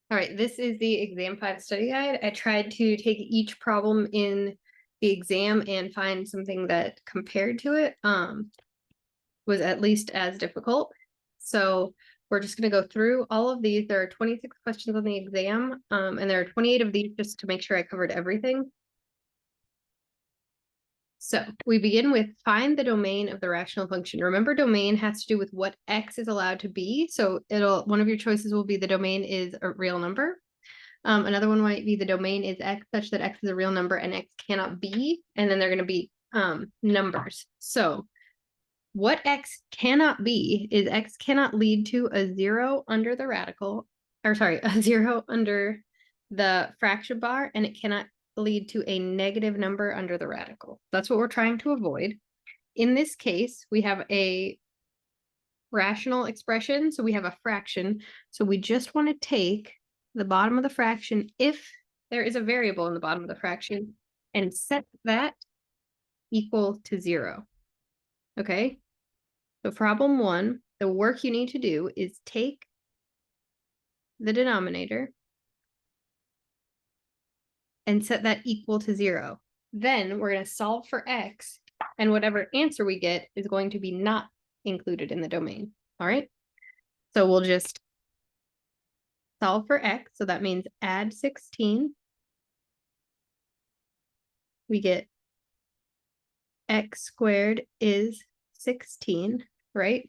All right, this is the exam 5 study guide. I tried to take each problem in the exam and find something that compared to it was at least as difficult. So we're just going to go through all of these. There are 26 questions on the exam, and there are 28 of these just to make sure I covered everything. So we begin with find the domain of the rational function. Remember, domain has to do with what x is allowed to be. So one of your choices will be the domain is a real number. Another one might be the domain is x such that x is a real number and x cannot be, and then they're going to be numbers. So what x cannot be is x cannot lead to a zero under the radical, or sorry, a zero under the fraction bar, and it cannot lead to a negative number under the radical. That's what we're trying to avoid. In this case, we have a rational expression, so we have a fraction. So we just want to take the bottom of the fraction, if there is a variable in the bottom of the fraction, and set that equal to 0. Okay, so problem 1, the work you need to do is take the denominator and set that equal to 0. Then we're going to solve for x, and whatever answer we get is going to be not included in the domain. All right, so we'll just solve for x, so that means add 16. We get x squared is 16, right?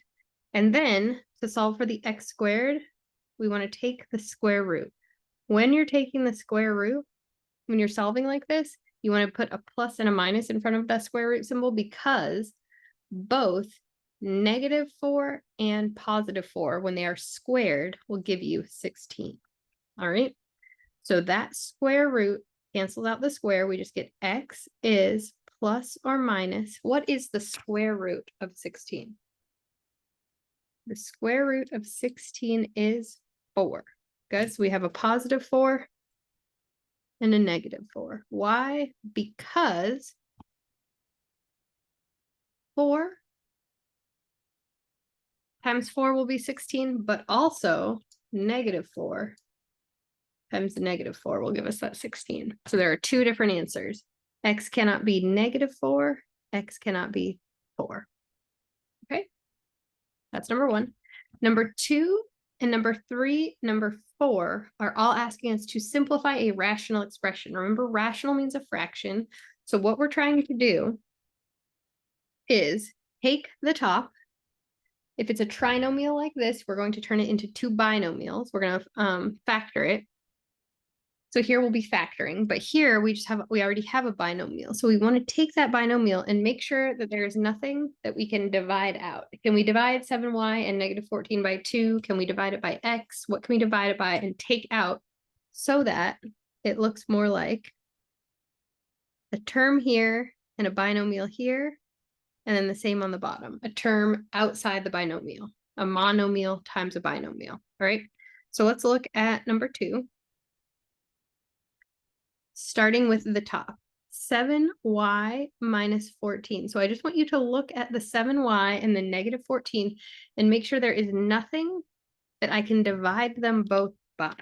And then to solve for the x squared, we want to take the square root. When you're taking the square root, when you're solving like this, you want to put a plus and a minus in front of that square root symbol, because both -4 and +4, when they are squared, will give you 16. All right, so that square root cancels out the square. We just get x is plus or minus. What is the square root of 16? The square root of 16 is 4. Good, so we have a +4 and a -4. Why? Because 4 times 4 will be 16, but also -4 times the -4 will give us that 16. So there are two different answers. X cannot be -4, x cannot be 4. Okay, that's number 1. Number 2 and number 3, number 4 are all asking us to simplify a rational expression. Remember, rational means a fraction. So what we're trying to do is take the top. If it's a trinomial like this, we're going to turn it into 2 binomials. We're going to factor it. So here we'll be factoring, but here we already have a binomial. So we want to take that binomial and make sure that there is nothing that we can divide out. Can we divide 7y and -14 by 2? Can we divide it by x? What can we divide it by and take out so that it looks more like a term here and a binomial here, and then the same on the bottom, a term outside the binomial, a monomial times a binomial. All right, so let's look at number 2. Starting with the top, 7y minus 14. So I just want you to look at the 7y and the -14 and make sure there is nothing that I can divide them both by.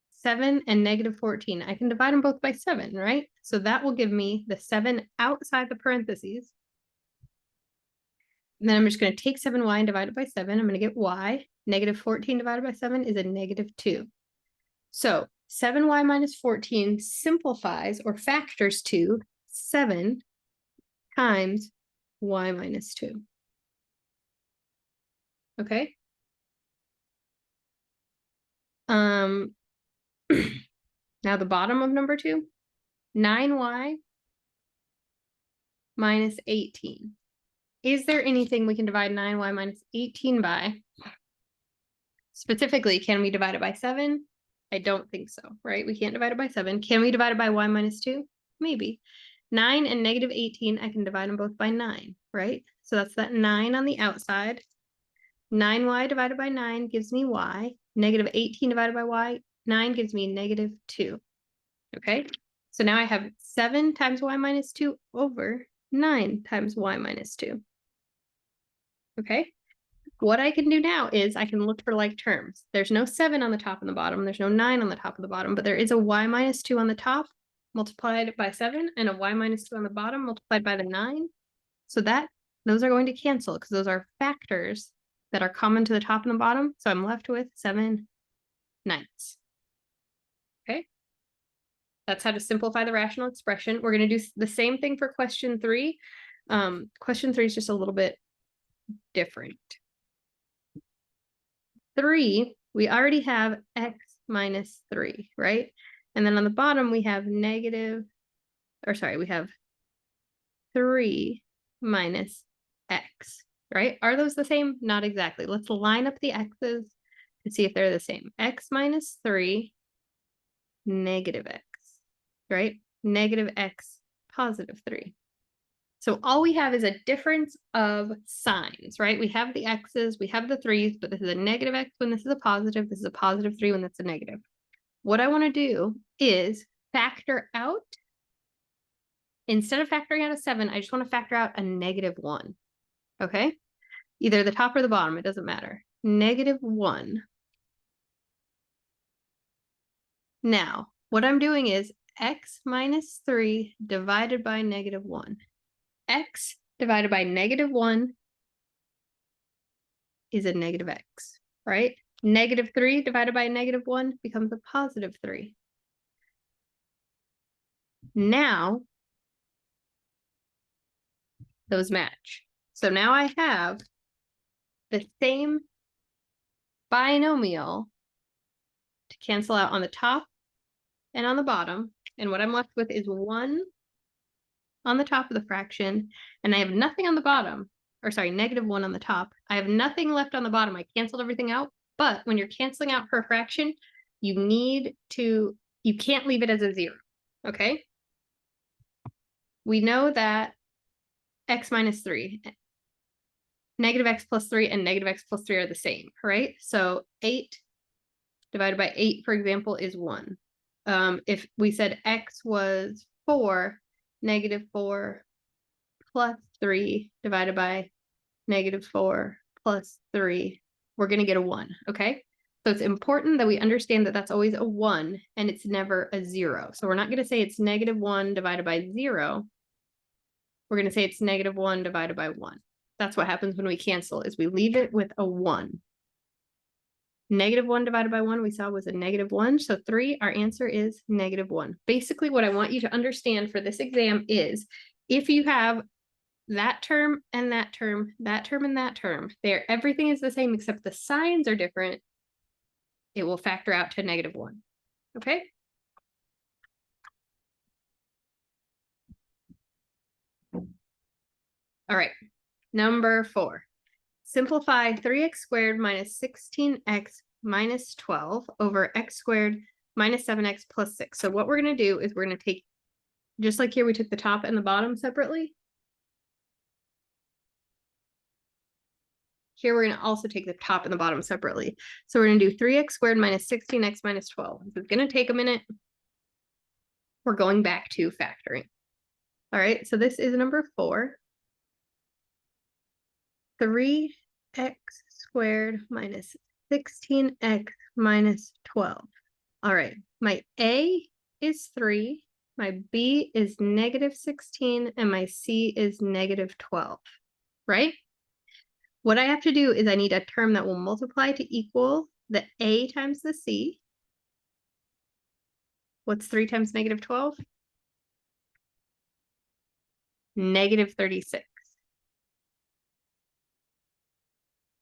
7 and -14, I can divide them both by 7, right? So that will give me the 7 outside the parentheses. And then I'm just going to take 7y and divide it by 7. I'm going to get y. -14 divided by 7 is a -2. So 7y minus 14 simplifies or factors to 7 times y minus 2. Okay. Now the bottom of number 2, 9y minus 18. Is there anything we can divide 9y minus 18 by? Specifically, can we divide it by 7? I don't think so, right? We can't divide it by 7. Can we divide it by y minus 2? Maybe. 9 and -18, I can divide them both by 9, right? So that's that 9 on the outside. 9y divided by 9 gives me y. -18 divided by y, 9 gives me -2. Okay, so now I have 7 times y minus 2 over 9 times y minus 2. Okay, What I can do now is I can look for like terms. There's no 7 on the top and the bottom. There's no 9 on the top of the bottom, but there is a y minus 2 on the top multiplied by 7 and a y minus 2 on the bottom multiplied by the 9. So those are going to cancel because those are factors that are common to the top and the bottom. So I'm left with 7 ninths. Okay. That's how to simplify the rational expression. We're going to do the same thing for question 3. Question 3 is just a little bit different. 3, we already have x minus 3, right? And then on the bottom, we have we have 3 minus x, right? Are those the same? Not exactly. Let's line up the x's to see if they're the same. X minus 3, negative x, right? Negative x, positive 3. So all we have is a difference of signs, right? We have the x's, we have the 3's, but this is a negative x when this is a positive. This is a positive 3 when that's a negative. What I want to do is factor out, instead of factoring out a 7, I just want to factor out a negative 1, okay? Either the top or the bottom, it doesn't matter. Negative 1. Now, what I'm doing is x minus 3 divided by negative 1. X divided by negative 1 is a negative x, right? Negative 3 divided by negative 1 becomes a positive 3. Now, those match. So now I have the same binomial to cancel out on the top and on the bottom. And what I'm left with is 1 on the top of the fraction, and I have nothing on the bottom, or sorry, negative 1 on the top. I have nothing left on the bottom. I canceled everything out, but when you're canceling out per fraction, you can't leave it as a 0, okay? We know that x minus 3, negative x plus 3 and negative x plus 3 are the same, right? So 8 divided by 8, for example, is 1. If we said x was 4, negative 4 plus 3 divided by negative 4 plus 3, we're going to get a 1, okay? So it's important that we understand that that's always a 1 and it's never a 0. So we're not going to say it's negative 1 divided by 0. We're going to say it's negative 1 divided by 1. That's what happens when we cancel, is we leave it with a 1. Negative 1 divided by 1 we saw was a negative 1. So 3, our answer is negative 1. Basically, what I want you to understand for this exam is if you have that term and that term, that term and that term, everything is the same except the signs are different, it will factor out to negative 1. Okay? All right, number 4. Simplify 3x squared minus 16x minus 12 over x squared minus 7x plus 6. So what we're going to do is we're going to take, just like here we took the top and the bottom separately, here we're going to also take the top and the bottom separately. So we're going to do 3x squared minus 16x minus 12. It's going to take a minute. We're going back to factoring. All right, so this is number 4. 3x squared minus 16x minus 12. All right, my A is 3, my B is negative 16, and my C is negative 12, right? What I have to do is I need a term that will multiply to equal the A times the C. What's 3 times negative 12? Negative 36.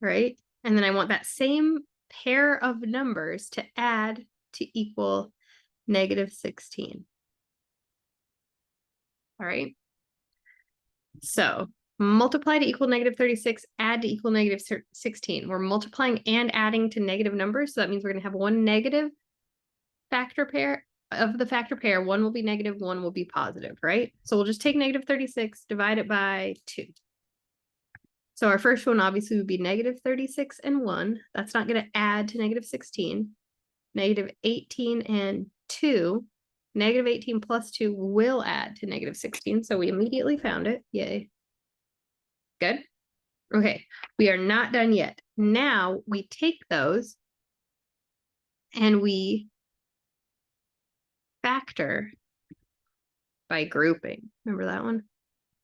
Right? And then I want that same pair of numbers to add to equal negative 16. All right. So multiply to equal negative 36, add to equal negative 16. We're multiplying and adding to negative numbers. So that means we're going to have one negative factor pair of the factor pair. One will be negative, one will be positive, right? So we'll just take negative 36, divide it by 2. So our first one obviously would be negative 36 and 1. That's not going to add to negative 16. Negative 18 and 2. Negative 18 plus 2 will add to negative 16. So we immediately found it. Yay. Good. Okay, we are not done yet. Now we take those and we factor by grouping. Remember that one?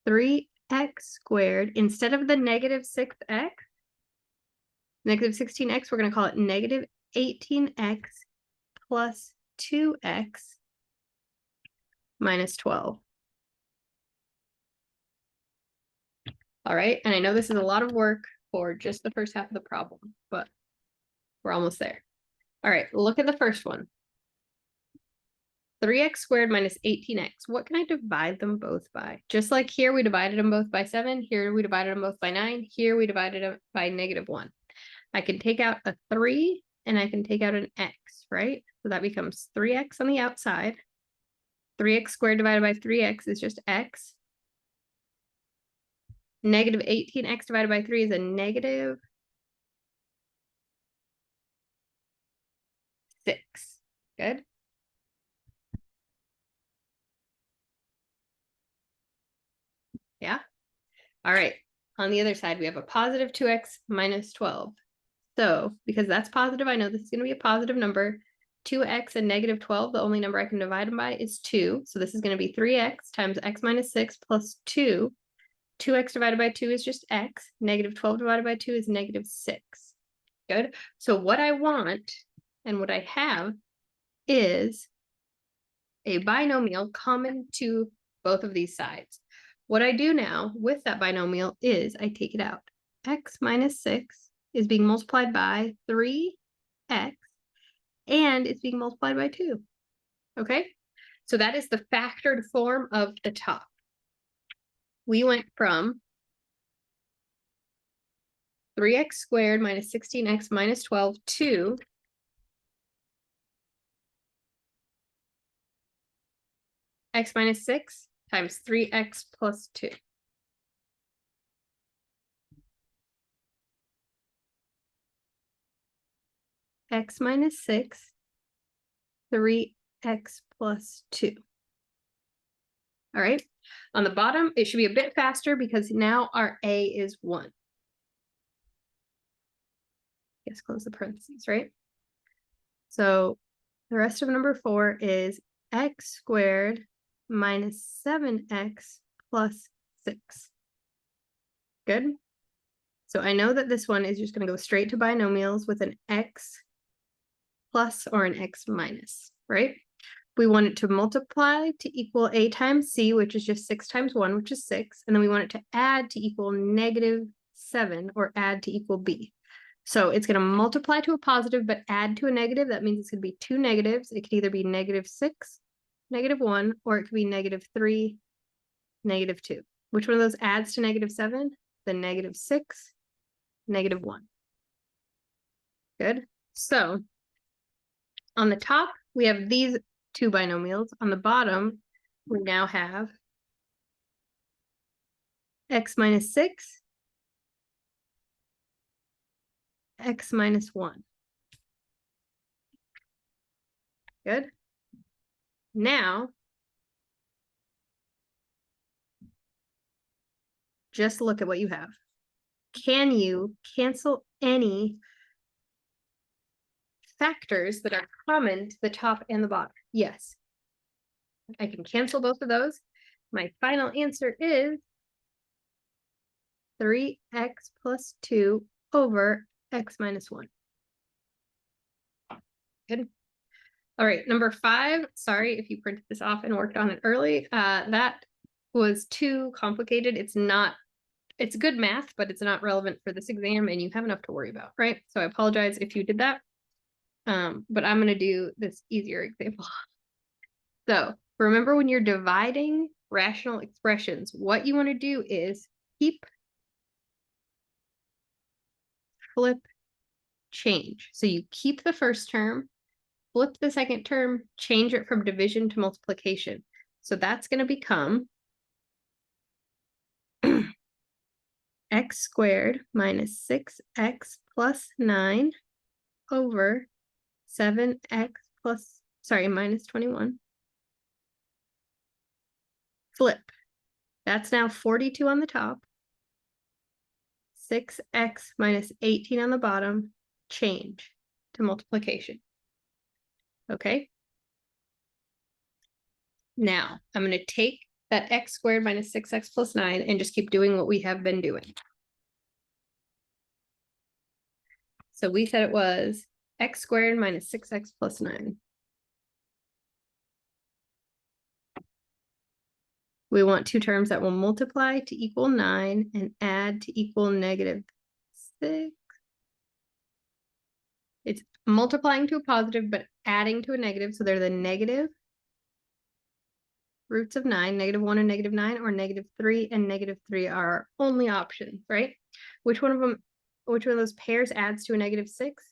3x squared, instead of the negative 6x, negative 16x, we're going to call it negative 18x plus 2x minus 12. All right, and I know this is a lot of work for just the first half of the problem, but we're almost there. All right, look at the first one. 3x squared minus 18x. What can I divide them both by? Just like here, we divided them both by 7. Here, we divided them both by 9. Here, we divided them by -1. I can take out a 3 and I can take out an x, right? So that becomes 3x on the outside. 3x squared divided by 3x is just x. Negative 18x divided by 3 is a negative 6. Good. Yeah. All right. On the other side, we have a positive 2x minus 12. So because that's positive, I know this is going to be a positive number. 2x and negative 12, the only number I can divide them by is 2. So this is going to be 3x times x minus 6 plus 2. 2x divided by 2 is just x. Negative 12 divided by 2 is negative 6. Good. So what I want and what I have is a binomial common to both of these sides. What I do now with that binomial is I take it out. X minus 6 is being multiplied by 3x, and it's being multiplied by 2. Okay? So that is the factored form of the top. We went from 3x squared minus 16x minus 12 to x minus 6 times 3x plus 2. X minus 6, 3x plus 2. All right. On the bottom, it should be a bit faster because now our a is 1. Yes, close the parentheses, right? So the rest of number 4 is x squared minus 7x plus 6. Good. So I know that this one is just going to go straight to binomials with an x plus or an x minus, right? We want it to multiply to equal a times c, which is just 6 times 1, which is 6. And then we want it to add to equal -7 or add to equal b. So it's going to multiply to a positive, but add to a negative. That means it's going to be 2 negatives. It could either be -6, -1, or it could be -3, -2. Which one of those adds to -7? The -6, -1. Good. So on the top, we have these 2 binomials. On the bottom, we now have x minus 6, x minus 1. Good. Now, just look at what you have. Can you cancel any factors that are common to the top and the bottom? Yes. I can cancel both of those. My final answer is 3x plus 2 over x minus 1. Good. All right, number 5. Sorry if you printed this off and worked on it early. That was too complicated. It's good math, but it's not relevant for this exam, and you have enough to worry about, right? So I apologize if you did that. But I'm going to do this easier example. So remember, when you're dividing rational expressions, what you want to do is keep, flip, change. So you keep the first term, flip the second term, change it from division to multiplication. So that's going to become x squared minus 6x plus 9 over 7x plus, sorry, minus 21. Flip. That's now 42 on the top, 6x minus 18 on the bottom, change to multiplication. Okay. Now I'm going to take that x squared minus 6x plus 9 and just keep doing what we have been doing. So we said it was x squared minus 6x plus 9. We want two terms that will multiply to equal 9 and add to equal negative 6. It's multiplying to a positive, but adding to a negative. So they're the negative roots of 9, -1 and -9, or -3 and -3 are our only options, right? Which one of those pairs adds to a -6?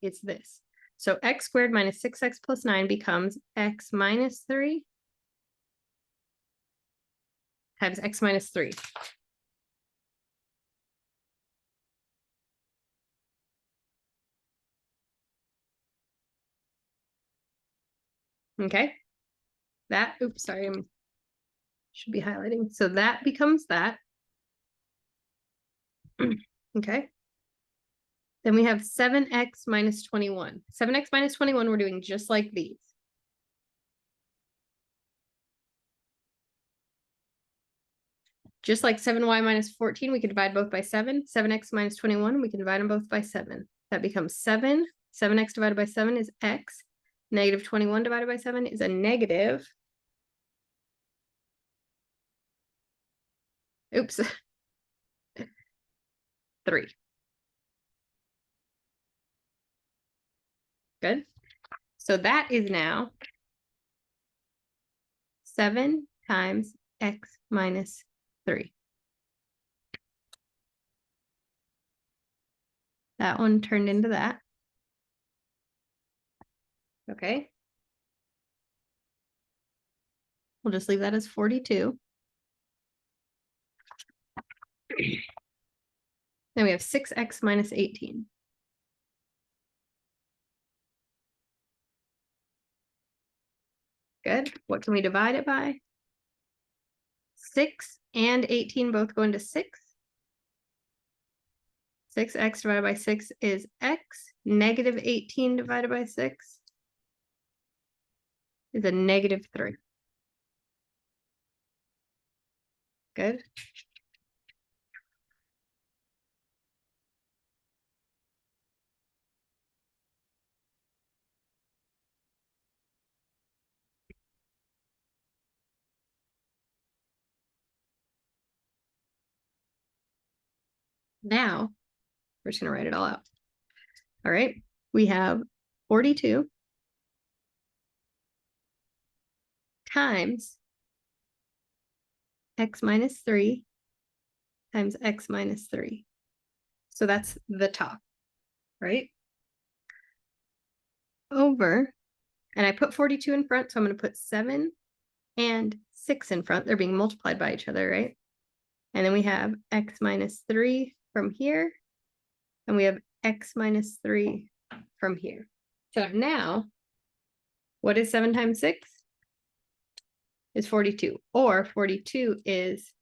It's this. So x squared minus 6x plus 9 becomes x minus 3 times x minus 3. Okay. That, oops, sorry, should be highlighting. So that becomes that. Okay. Then we have 7x minus 21. 7x minus 21, we're doing just like these. Just like 7y minus 14, we can divide both by 7. 7x minus 21, we can divide them both by 7. That becomes 7. 7x divided by 7 is x. Negative 21 divided by 7 is a negative. Oops. 3. Good. So that is now 7 times x minus 3. That one turned into that. Okay. We'll just leave that as 42. Then we have 6x minus 18. Good. What can we divide it by? 6 and 18 both go into 6. 6x divided by 6 is x. Negative 18 divided by 6 is a negative 3. Good. Now, we're just going to write it all out. All right. We have 42 times x minus 3 times x minus 3. So that's the top, right? Over, and I put 42 in front, so I'm going to put 7 and 6 in front. They're being multiplied by each other, right? And then we have x minus 3 from here, and we have x minus 3 from here. So now, what is 7 times 6? Is 42, or 42 is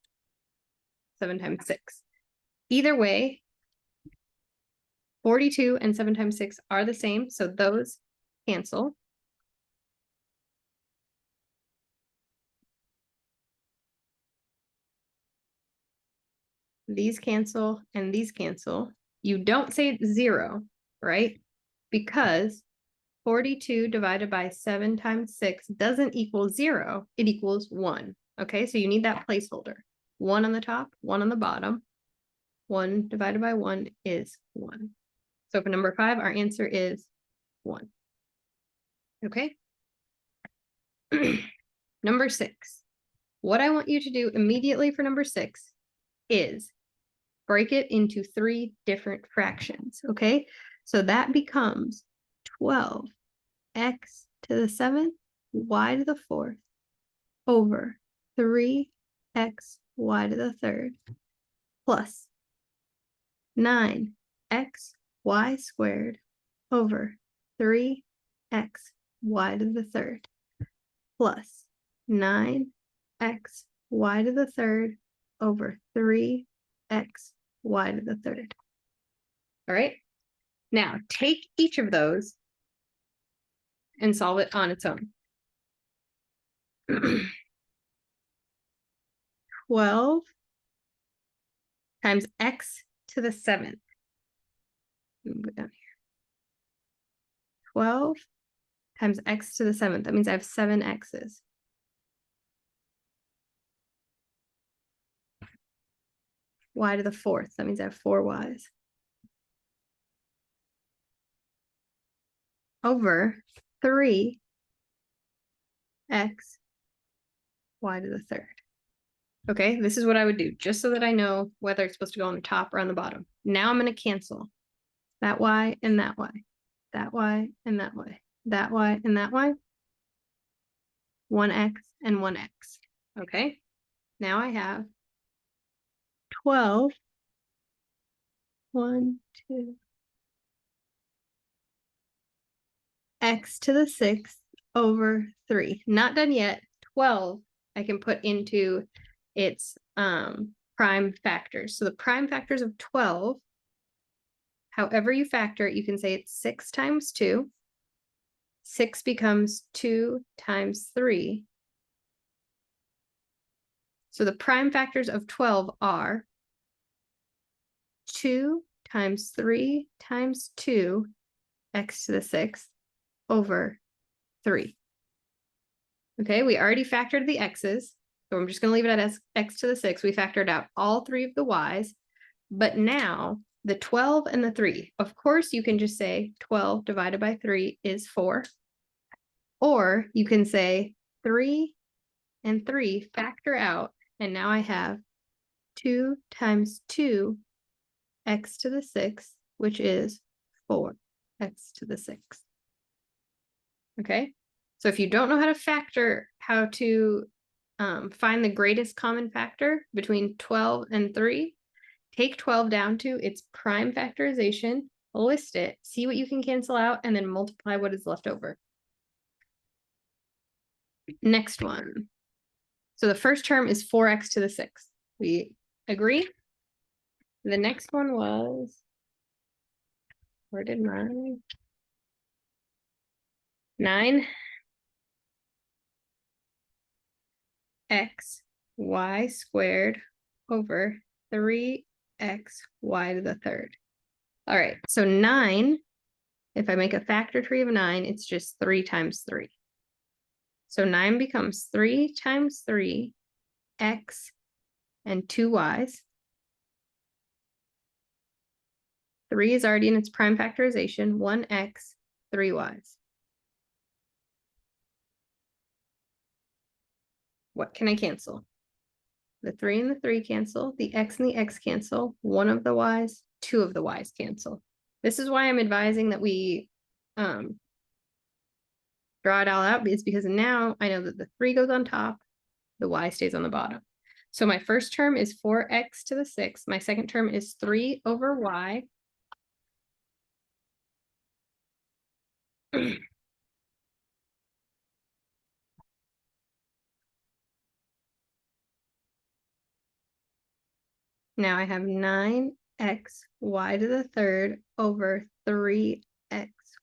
7 times 6. Either way, 42 and 7 times 6 are the same, so those cancel. These cancel and these cancel. You don't say 0, right? Because 42 divided by 7 times 6 doesn't equal 0, it equals 1. Okay, so you need that placeholder. 1 on the top, 1 on the bottom. 1 divided by 1 is 1. So for number 5, our answer is 1. Okay. Number 6. What I want you to do immediately for number 6 is break it into 3 different fractions. Okay, so that becomes 12 x to the 7th, y to the 4th, over 3x y to the 3rd, plus 9x y squared over 3x y to the 3rd, plus 9x y to the 3rd over 3x y to the third. All right. Now take each of those and solve it on its own. 12 times x to the 7th. Move it down here. 12 times x to the 7th. That means I have 7 x's. Y to the 4th. That means I have 4 y's. Over 3 x y to the 3rd. Okay, this is what I would do, just so that I know whether it's supposed to go on the top or on the bottom. Now I'm going to cancel that y and that y, that y and that y, that y and that y, 1x and 1x. Okay, now I have 12, 1, 2, x to the 6th over 3. Not done yet. 12 I can put into its prime factors. So the prime factors of 12, however you factor it, you can say it's 6 times 2. 6 becomes 2 times 3. So the prime factors of 12 are 2 times 3 times 2, x to the 6th, over 3. Okay, we already factored the x's, so I'm just going to leave it at x to the 6th. We factored out all 3 of the y's, but now the 12 and the 3. Of course, you can just say 12 divided by 3 is 4. Or you can say 3 and 3 factor out, and now I have 2 times 2 x to the 6th, which is 4 x to the 6th. Okay, so if you don't know how to factor, how to find the greatest common factor between 12 and 3, take 12 down to its prime factorization, list it, see what you can cancel out, and then multiply what is left over. Next one. So the first term is 4x to the 6th. We agree? The next one was, where did mine? 9 x y squared over 3x y to the 3rd. All right, so 9, if I make a factor tree of 9, it's just 3 times 3. So 9 becomes 3 times 3, x and 2 y's. 3 is already in its prime factorization, 1x, 3 y's. What can I cancel? The 3 and the 3 cancel, the x and the x cancel, 1 of the y's, 2 of the y's cancel. This is why I'm advising that we draw it all out, is because now I know that the 3 goes on top, the y stays on the bottom. So my first term is 4x to the 6th. My second term is 3 over y. Now I have 9x y to the 3rd over 3x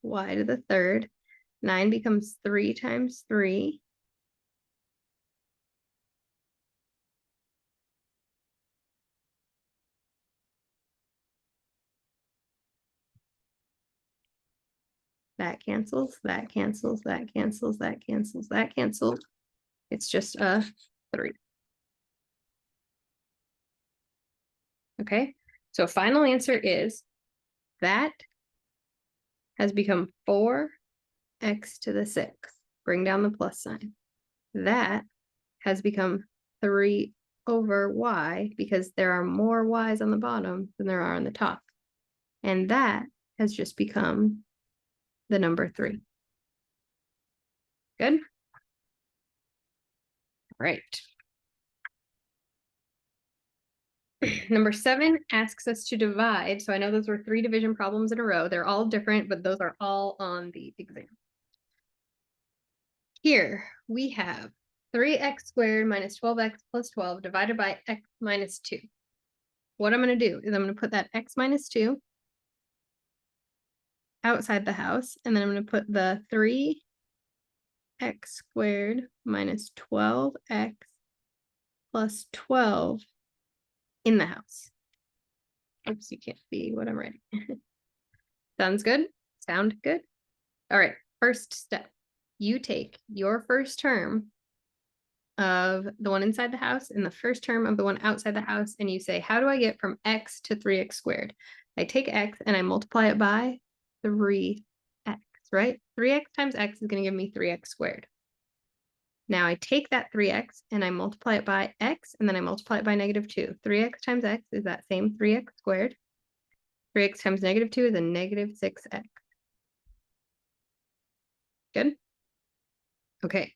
y to the 3rd. 9 becomes 3 times 3. That cancels, that cancels, that cancels, that cancels, that cancels. It's just a 3. Okay, so final answer is that has become 4x to the 6th. Bring down the plus sign. That has become 3 over y, because there are more y's on the bottom than there are on the top. And that has just become the number 3. Good? All right. Number 7 asks us to divide. So I know those were 3 division problems in a row. They're all different, but those are all on the exam. Here we have 3x squared minus 12x plus 12 divided by x minus 2. what I'm going to do is I'm going to put that x minus 2 outside the house, and then I'm going to put the 3x squared minus 12x plus 12 in the house. Oops, you can't see what I'm writing. Sounds good? Sound good? All right, first step. You take your first term of the one inside the house and the first term of the one outside the house, and you say, how do I get from x to 3x squared? I take x and I multiply it by 3x, right? 3x times x is going to give me 3x squared. Now I take that 3x and I multiply it by x, and then I multiply it by -2. 3x times x is that same 3x squared. 3x times -2 is a -6x. Good? Okay.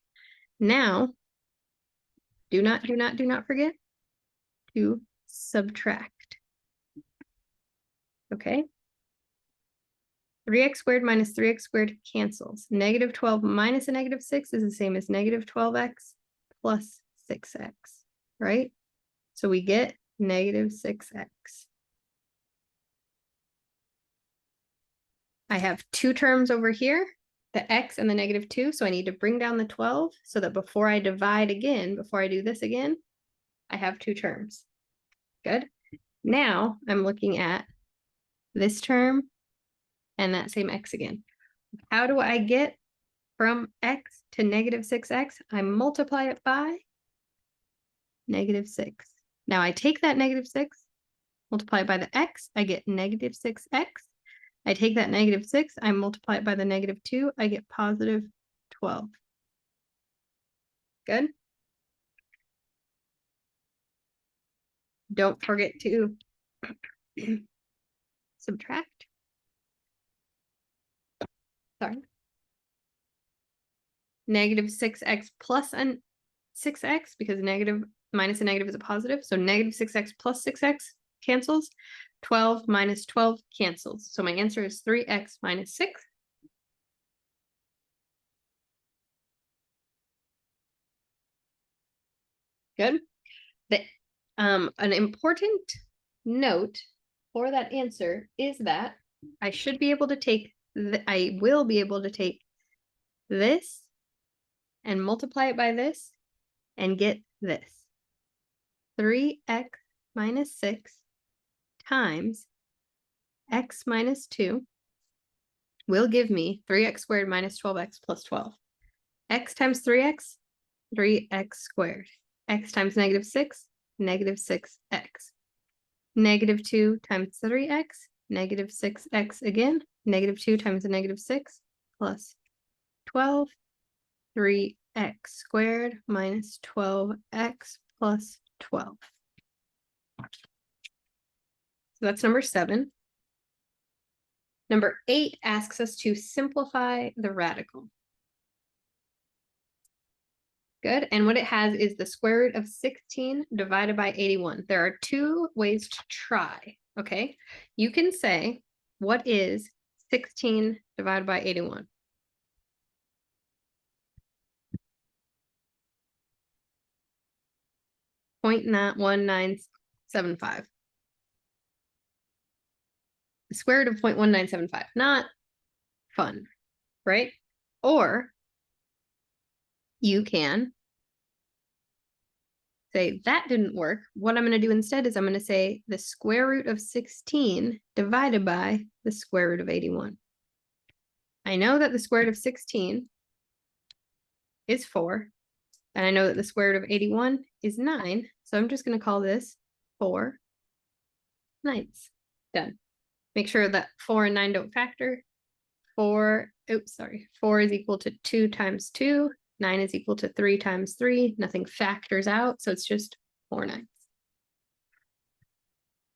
Now, do not forget to subtract. Okay? 3x squared minus 3x squared cancels. -12 minus a -6 is the same as -12x plus 6x, right? So we get -6x. I have two terms over here, the x and the -2, so I need to bring down the 12 so that before I divide again, before I do this again, I have two terms. Good. Now I'm looking at this term and that same x again. How do I get from x to -6x? I multiply it by -6. Now I take that -6, multiply it by the x, I get -6x. I take that -6, I multiply it by the -2, I get +12. Good? Don't forget to subtract. Sorry. -6x plus an 6x, because negative minus a negative is a positive. So -6x plus 6x cancels. 12 minus 12 cancels. So my answer is 3x minus 6. Good. An important note for that answer is that I should be able to take, I will be able to take this and multiply it by this and get this. 3x minus 6 times x minus 2 will give me 3x squared minus 12x plus 12. X times 3x, 3x squared. X times -6, -6x. -2 times 3x, -6x again. -2 times a -6 plus 12. 3x squared minus 12x plus 12. So that's number 7. Number 8 asks us to simplify the radical. Good. And what it has is the square root of 16 divided by 81. There are two ways to try. Okay. You can say, what is 16 divided by 81? .1975. The square root of 0.1975. Not fun, right? Or you can say that didn't work. What I'm going to do instead is I'm going to say the square root of 16 divided by the square root of 81. I know that the square root of 16 is 4, and I know that the square root of 81 is 9, so I'm just going to call this 4 ninths. Done. Make sure that 4 and 9 don't factor. 4 is equal to 2 times 2. 9 is equal to 3 times 3. Nothing factors out, so it's just 4 ninths.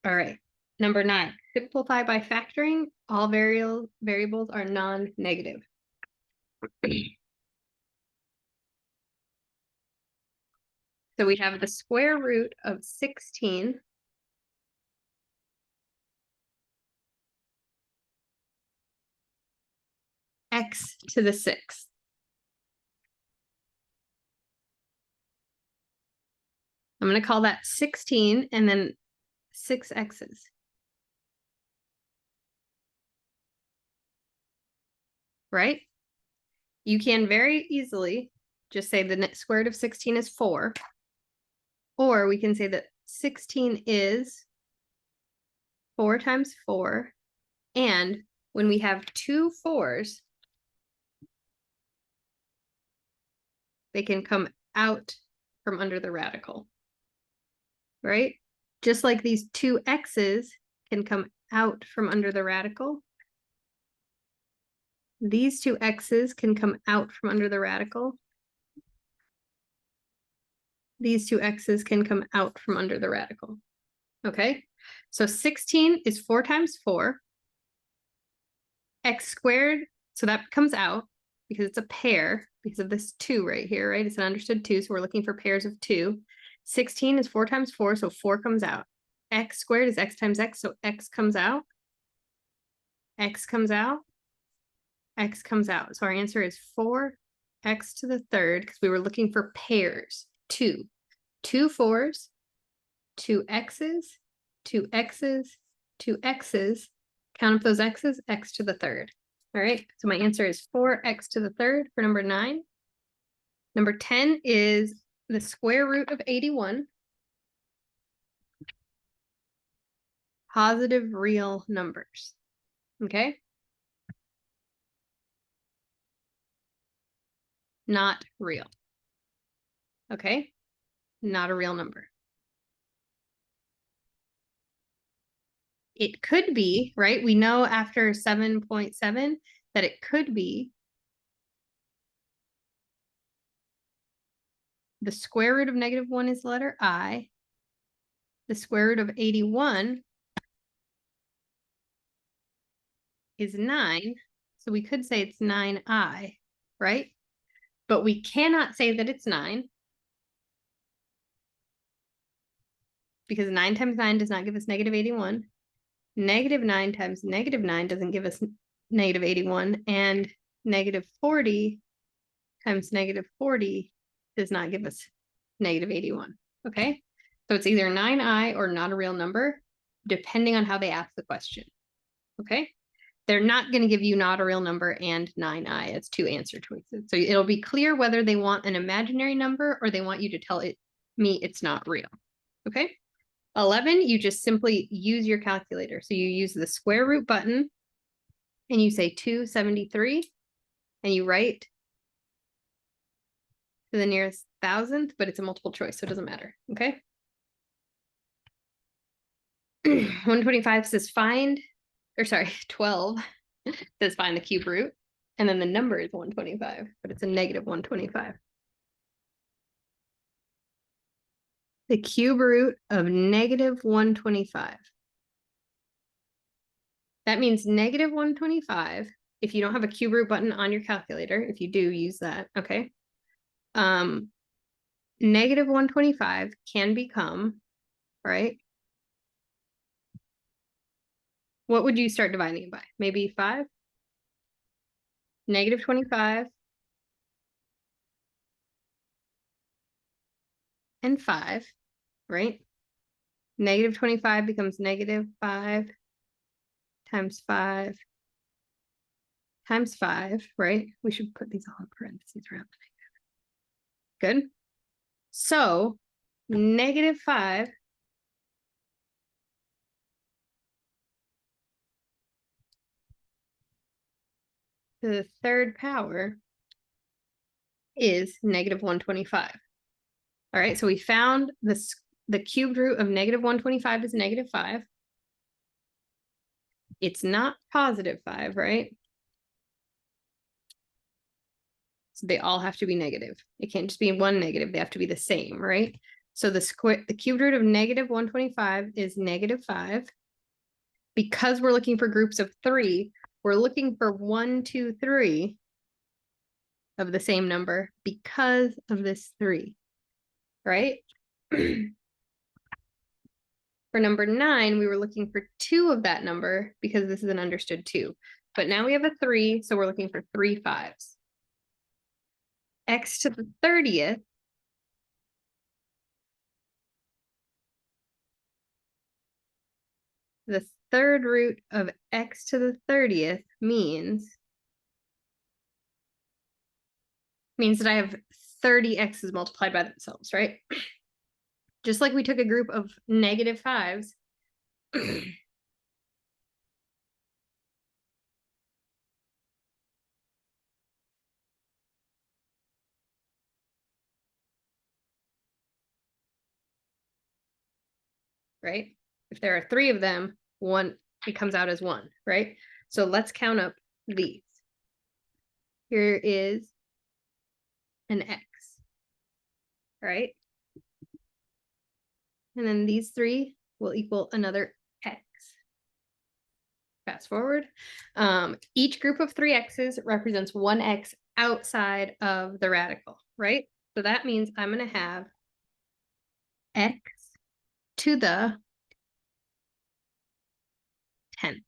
All right, number 9. Simplify by factoring. All variables are non-negative. So we have the square root of 16 x to the 6th. I'm going to call that 16, and then 6 x's. Right? You can very easily just say the square root of 16 is 4. Or we can say that 16 is 4 times 4. And when we have 2 4s, they can come out from under the radical. Right? Just like these 2 x's can come out from under the radical. These 2 x's can come out from under the radical. These 2 x's can come out from under the radical. Okay, so 16 is 4 times 4. X squared, so that comes out because it's a pair because of this 2 right here, right? It's an understood 2, so we're looking for pairs of 2. 16 is 4 times 4, so 4 comes out. X squared is x times x, so x comes out. X comes out. X comes out. So our answer is 4x to the third because we were looking for pairs. 2 4s, 2 x's, 2 x's, 2 x's. Count up those x's, x to the third. All right, so my answer is 4x to the third for number 9. Number 10 is the square root of 81. Positive real numbers. Okay? Not real. Okay? Not a real number. It could be, right? We know after 7.7 that it could be the square root of -1 is the letter I. The square root of 81 is 9. So we could say it's 9i, right? But we cannot say that it's 9 because 9 times 9 does not give us -81. -9 times -9 doesn't give us -81. And -40 times -40 does not give us -81. Okay, so it's either 9i or not a real number, depending on how they ask the question. Okay, they're not going to give you not a real number and 9i as 2 answer choices. So it'll be clear whether they want an imaginary number or they want you to tell me it's not real. Okay, 11, you just simply use your calculator. So you use the square root button and you say 273 and you write to the nearest thousandth, but it's a multiple choice, so it doesn't matter. Okay. 125 says find, or sorry, 12 says find the cube root. And then the number is 125, but it's a -125. The cube root of -125. That means -125. If you don't have a cube root button on your calculator, if you do, use that, okay? -125 can become, right? What would you start dividing it by? Maybe 5? -25 and 5, right? -25 becomes -5 times 5 times 5, right? We should put these all in parentheses around the negative. Good. So -5 to the third power is -125. All right, so we found the cubed root of -125 is -5. It's not +5, right? So they all have to be negative. It can't just be one negative, they have to be the same, right? So the cubed root of -125 is -5. Because we're looking for groups of 3, we're looking for 1, 2, 3 of the same number because of this 3, right? For number 9, we were looking for 2 of that number because this is an understood 2. But now we have a 3, so we're looking for 3 5s. X to the 30th the third root of x to the 30th means that I have 30 x's multiplied by themselves, right? Just like we took a group of -5s, right? If there are 3 of them, it comes out as 1, right? So let's count up these. Here is an x, right? And then these 3 will equal another x. Fast forward. Each group of 3 x's represents 1 x outside of the radical, right? So that means I'm going to have x to the 10th.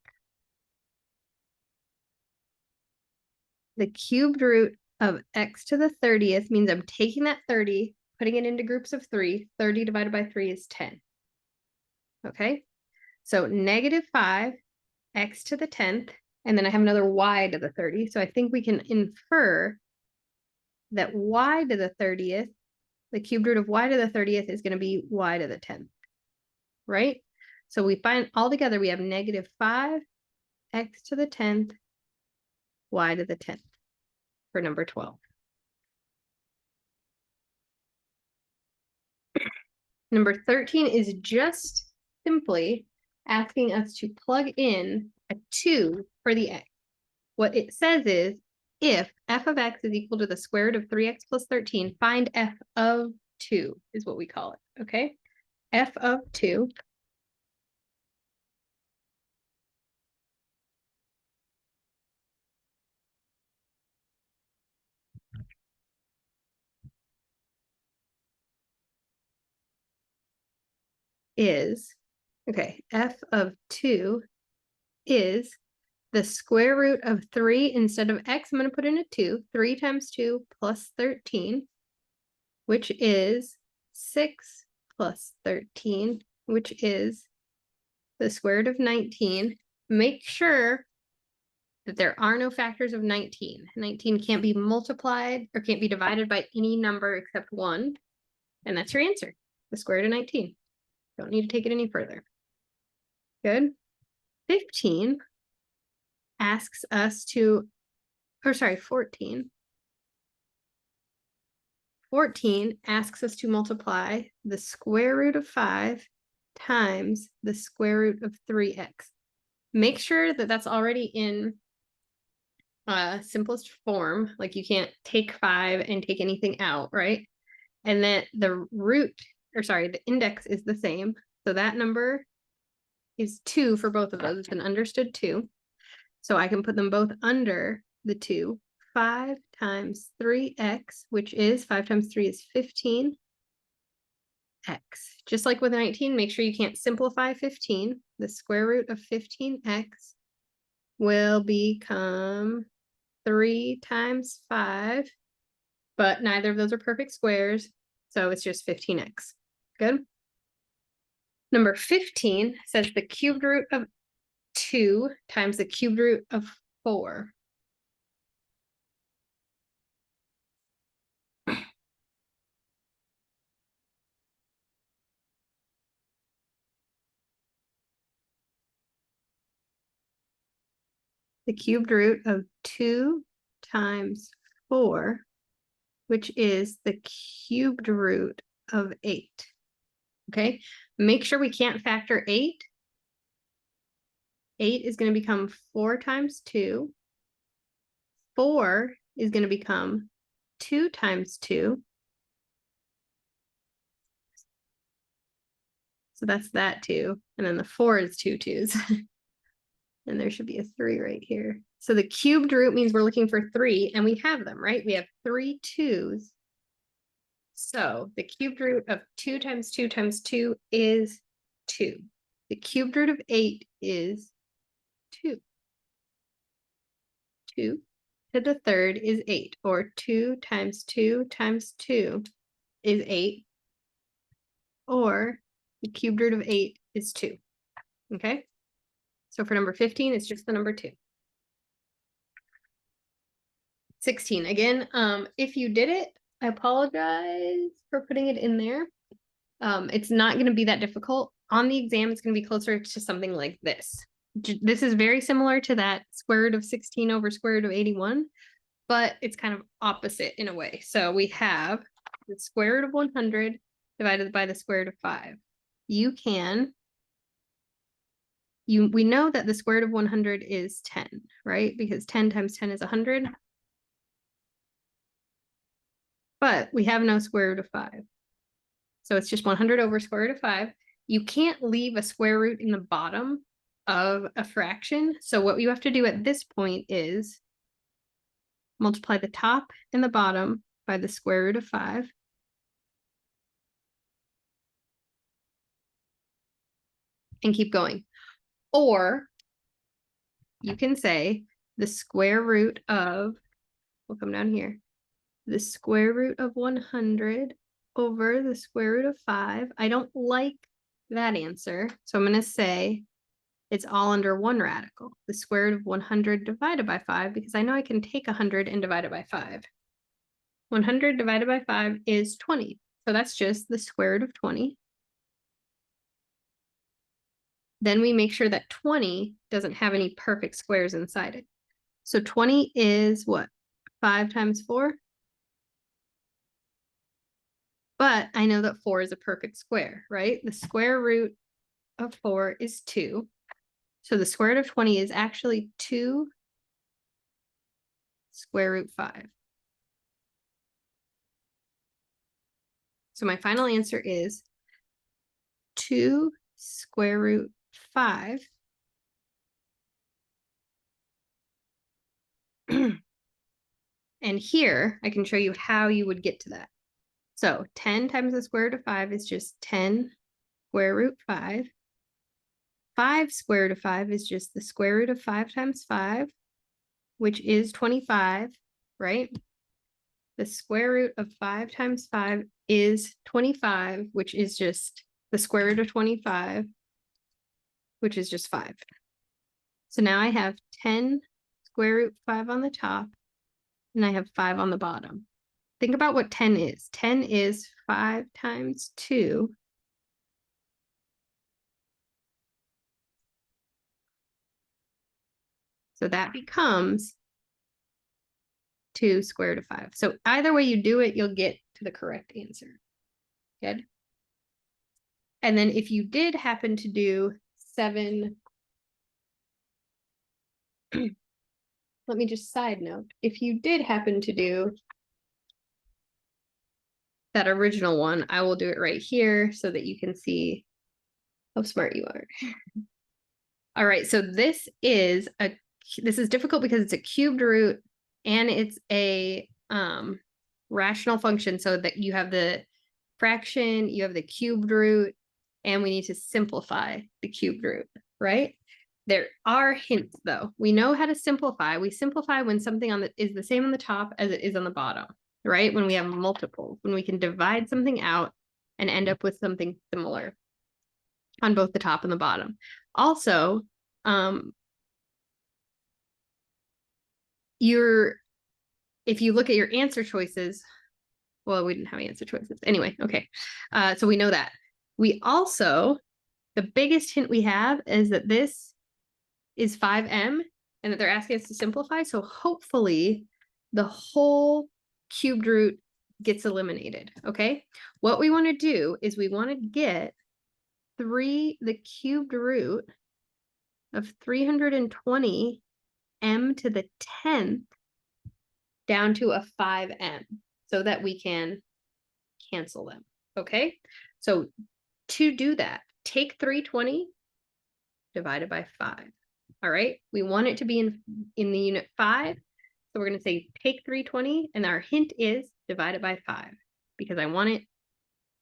The cubed root of x to the 30th means I'm taking that 30, putting it into groups of 3. 30 divided by 3 is 10. Okay, so -5 x to the 10th, and then I have another y to the 30. So I think we can infer that y to the 30th, the cubed root of y to the 30th is going to be y to the 10th, right? So we find all together we have -5 x to the 10th, y to the 10th for number 12. Number 13 is just simply asking us to plug in a 2 for the x. What it says is, if f of x is equal to the square root of 3x plus 13, find f of 2 is what we call it, okay? F of 2 is, okay, f of 2 is the square root of 3 instead of x, I'm going to put in a 2. 3 times 2 plus 13, which is 6 plus 13, which is the square root of 19. Make sure that there are no factors of 19. 19 can't be multiplied or can't be divided by any number except 1. And that's your answer, the square root of 19. Don't need to take it any further. Good. 15 asks us to, or sorry, 14. 14 asks us to multiply the square root of 5 times the square root of 3x. Make sure that that's already in simplest form, like you can't take 5 and take anything out, right? And then the root, or sorry, the index is the same. So that number is 2 for both of those. It's an understood 2. So I can put them both under the 2. 5 times 3x, which is 5 times 3 is 15. X. Just like with 19, make sure you can't simplify 15. The square root of 15x will become 3 times 5, but neither of those are perfect squares, so it's just 15x. Good. Number 15 says the cubed root of 2 times the cubed root of 4. The cubed root of 2 times 4, which is the cubed root of 8. Okay, make sure we can't factor 8. 8 is going to become 4 times 2. 4 is going to become 2 times 2. So that's that 2. And then the 4 is 2 2s. And there should be a 3 right here. So the cubed root means we're looking for 3, and we have them, right? We have 3 2s. So the cubed root of 2 times 2 times 2 is 2. The cubed root of 8 is 2. 2 to the third is 8, or 2 times 2 times 2 is 8, or the cubed root of 8 is 2. Okay, So for number 15, it's just the number 2. 16, again, if you did it, I apologize for putting it in there. It's not going to be that difficult. On the exam, it's going to be closer to something like this. This is very similar to that square root of 16 over square root of 81, but it's kind of opposite in a way. So we have the square root of 100 divided by the square root of 5. We know that the square root of 100 is 10, right? Because 10 times 10 is 100. But we have no square root of 5. So it's just 100 over square root of 5. You can't leave a square root in the bottom of a fraction. So what you have to do at this point is multiply the top and the bottom by the square root of 5. And keep going. Or you can say the square root of, we'll come down here, the square root of 100 over the square root of 5. I don't like that answer, so I'm going to say it's all under one radical, the square root of 100 divided by 5, because I know I can take 100 and divide it by 5. 100 divided by 5 is 20, so that's just the square root of 20. Then we make sure that 20 doesn't have any perfect squares inside it. So 20 is what? 5 times 4? But I know that 4 is a perfect square, right? The square root of 4 is 2. So the square root of 20 is actually 2 square root 5. So my final answer is 2 square root 5. And here I can show you how you would get to that. So 10 times the square root of 5 is just 10 square root 5. 5 square root of 5 is just the square root of 5 times 5, which is 25, right? The square root of 5 times 5 is 25, which is just the square root of 25, which is just 5. So now I have 10 square root 5 on the top, and I have 5 on the bottom. Think about what 10 is. 10 is 5 times 2. So that becomes 2 square root of 5. So either way you do it, you'll get to the correct answer. Good. And then if you did happen to do 7, let me just side note, if you did happen to do that original one, I will do it right here so that you can see how smart you are. All right, so this is difficult because it's a cubed root and it's a rational function, so that you have the fraction, you have the cubed root, and we need to simplify the cubed root, right? There are hints though. We know how to simplify. We simplify when something is the same on the top as it is on the bottom, right? When we have multiples, when we can divide something out and end up with something similar on both the top and the bottom. Also, if you look at your answer choices, well, we didn't have answer choices. Anyway, okay. So we know that. We also, the biggest hint we have is that this is 5m and that they're asking us to simplify. So hopefully the whole cubed root gets eliminated, okay? What we want to do is we want to get the cubed root of 320 m to the 10th down to a 5m so that we can cancel them, okay? So to do that, take 320 divided by 5. All right, we want it to be in the unit 5. So we're going to say take 320, and our hint is divide it by 5, because I want it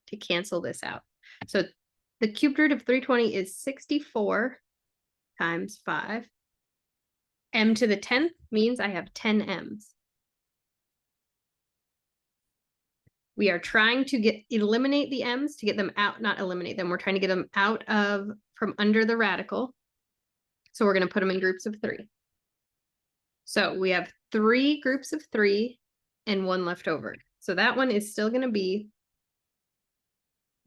to cancel this out. So the cubed root of 320 is 64 times 5. M to the 10th means I have 10 m's. We are trying to eliminate the m's to get them out, not eliminate them. We're trying to get them out from under the radical. So we're going to put them in groups of 3. So we have 3 groups of 3 and 1 left over. So that one is still going to be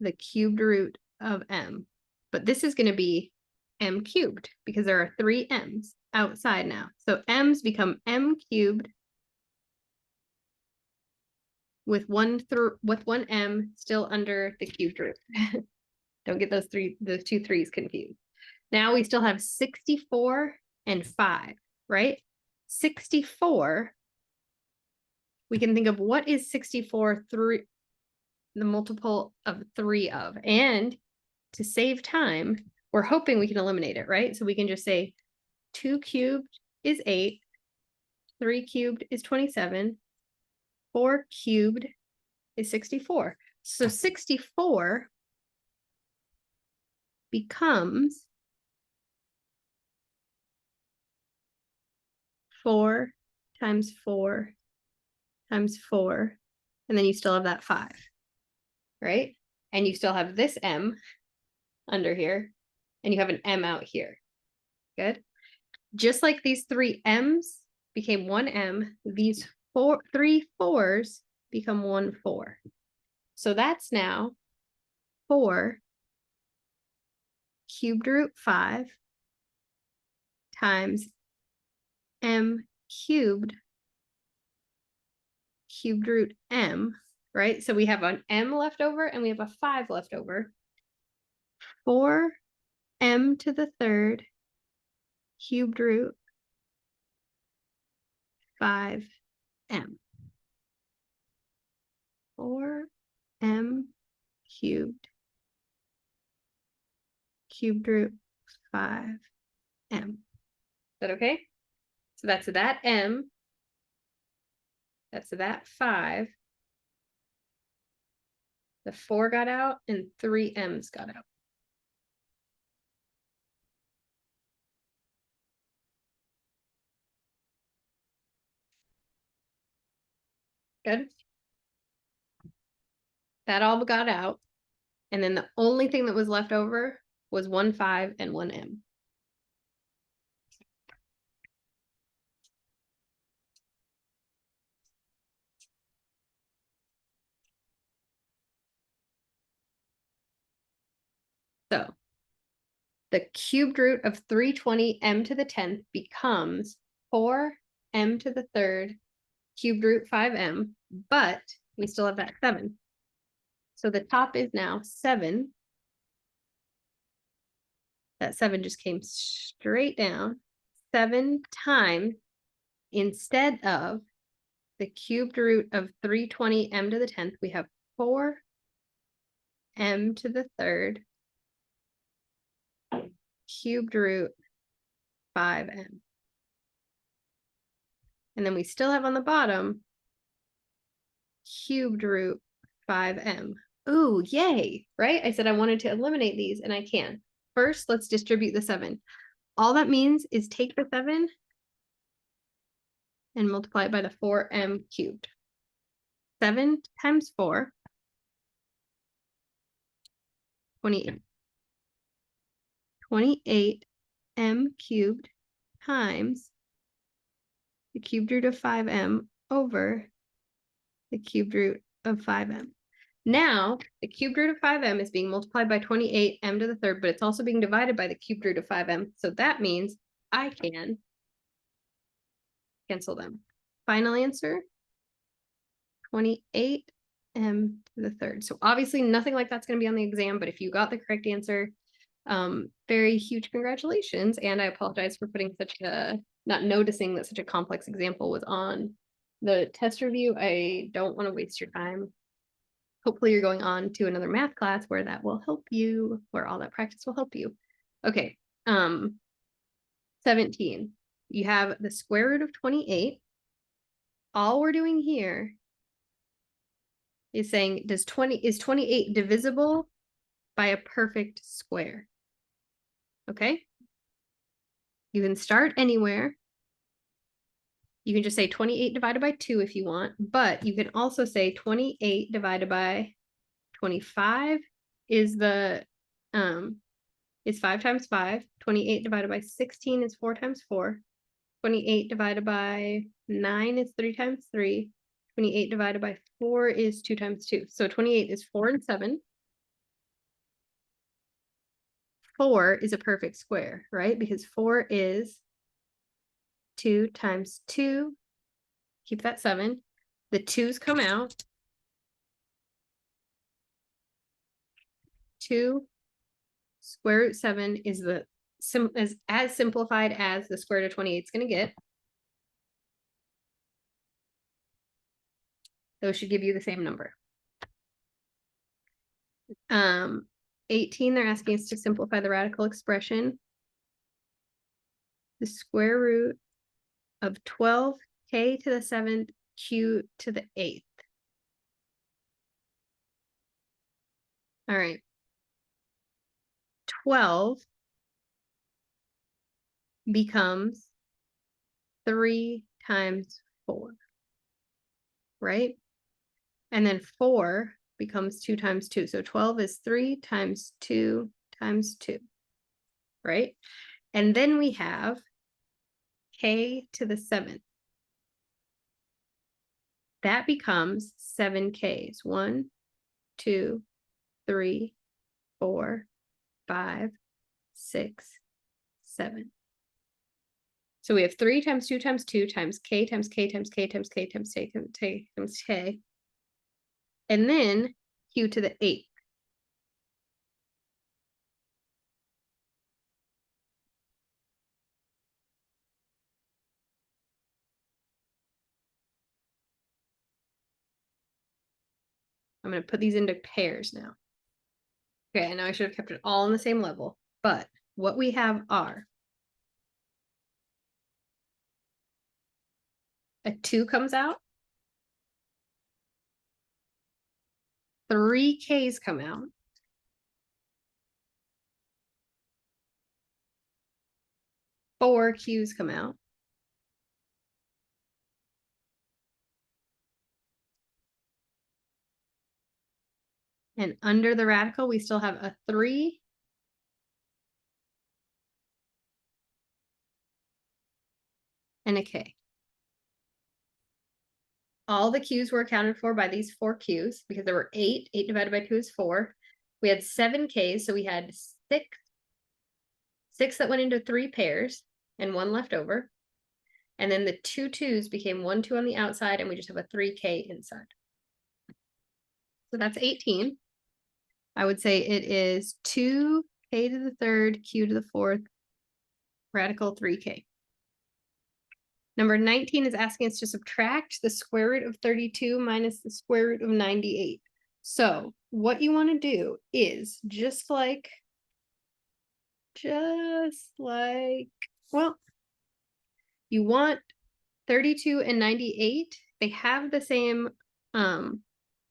the cubed root of m. But this is going to be m cubed because there are 3 m's outside now. So m's become m cubed with one m still under the cubed root. Don't get those 2 3's confused. Now we still have 64 and 5, right? 64, we can think of what is 64 3, the multiple of 3 of. And to save time, we're hoping we can eliminate it, right? So we can just say 2 cubed is 8, 3 cubed is 27, 4 cubed is 64. So 64 becomes 4 times 4 times 4, and then you still have that 5, right? And you still have this m under here, and you have an m out here. Good. Just like these 3 m's became 1 m, these 3 4's become 1 4. So that's now 4 cubed root 5 times m cubed root m, right? So we have an m left over and we have a 5 left over. 4m to the 3rd cubed root 5m. 4m cubed root 5m. Is that okay? So that's that m. That's that 5. The 4 got out and 3 m's got out. Good. That all got out. And then the only thing that was left over was 1 5 and 1 m. So the cubed root of 320 m to the 10th becomes 4 m to the 3rd cubed root 5m, but we still have that 7. So the top is now 7. That 7 just came straight down. 7 times, instead of the cubed root of 320 m to the 10th, we have 4 m to the 3rd cubed root 5m. And then we still have on the bottom cubed root 5m. Ooh, yay, right? I said I wanted to eliminate these and I can. First, let's distribute the 7. All that means is take the 7 and multiply it by the 4m cubed. 7 times 4, 28. 28m cubed times the cubed root of 5m over the cubed root of 5m. Now, the cubed root of 5m is being multiplied by 28m to the 3rd, but it's also being divided by the cubed root of 5m. So that means I can cancel them. Final answer, 28m to the 3rd. So obviously nothing like that's going to be on the exam, but if you got the correct answer, very huge congratulations. And I apologize for putting not noticing that such a complex example was on the test review. I don't want to waste your time. Hopefully you're going on to another math class where that will help you, where all that practice will help you. Okay, 17. You have the square root of 28. All we're doing here is saying, is 28 divisible by a perfect square? Okay. You can start anywhere. You can just say 28 divided by 2 if you want, but you can also say 28 divided by 25 is the is 5 times 5. 28 divided by 16 is 4 times 4. 28 divided by 9 is 3 times 3. 28 divided by 4 is 2 times 2. So 28 is 4 and 7. 4 is a perfect square, right? Because 4 is 2 times 2. Keep that 7. The 2's come out. 2 square root 7 is the as simplified as the square root of 28 is going to get. Those should give you the same number. 18, they're asking us to simplify the radical expression. The square root of 12k to the 7th q to the 8th. All right. 12 becomes 3 times 4, right? And then 4 becomes 2 times 2. So 12 is 3 times 2 times 2, right? And then we have k to the 7th. That becomes 7k's. 1, 2, 3, 4, 5, 6, 7. So we have 3 times 2 times 2 times k times k times k times k times k times k times k. And then q to the 8th. I'm going to put these into pairs now. Okay, I know I should have kept it all on the same level, but what we have are a 2 comes out, 3 k's come out, 4 q's come out, and under the radical we still have a 3 and a k. All the q's were accounted for by these 4 q's because there were 8. 8 divided by 2 is 4. We had 7 k's, so we had 6 that went into 3 pairs and 1 left over. And then the 2 2's became 1 2 on the outside, and we just have a 3k inside. So that's 18. I would say it is 2k to the 3rd, q to the 4th, radical 3k. Number 19 is asking us to subtract the square root of 32 minus the square root of 98. So what you want to do is just like, well, you want 32 and 98. They have the same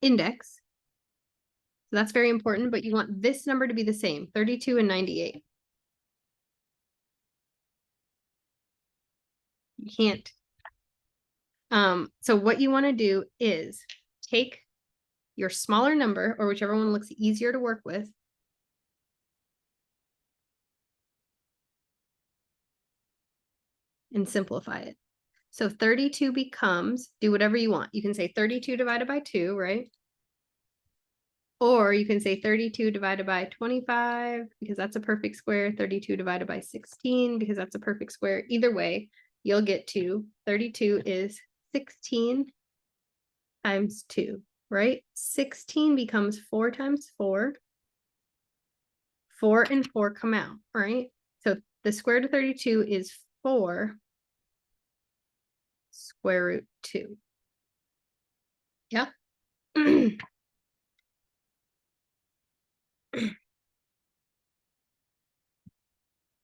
index. So that's very important, but you want this number to be the same, 32 and 98. You can't. So what you want to do is take your smaller number, or whichever one looks easier to work with, and simplify it. So 32 becomes, do whatever you want. You can say 32 divided by 2, right? Or you can say 32 divided by 25, because that's a perfect square. 32 divided by 16, because that's a perfect square. Either way, you'll get to 32 is 16 times 2, right? 16 becomes 4 times 4. 4 and 4 come out, right? So the square root of 32 is 4 square root 2. Yeah.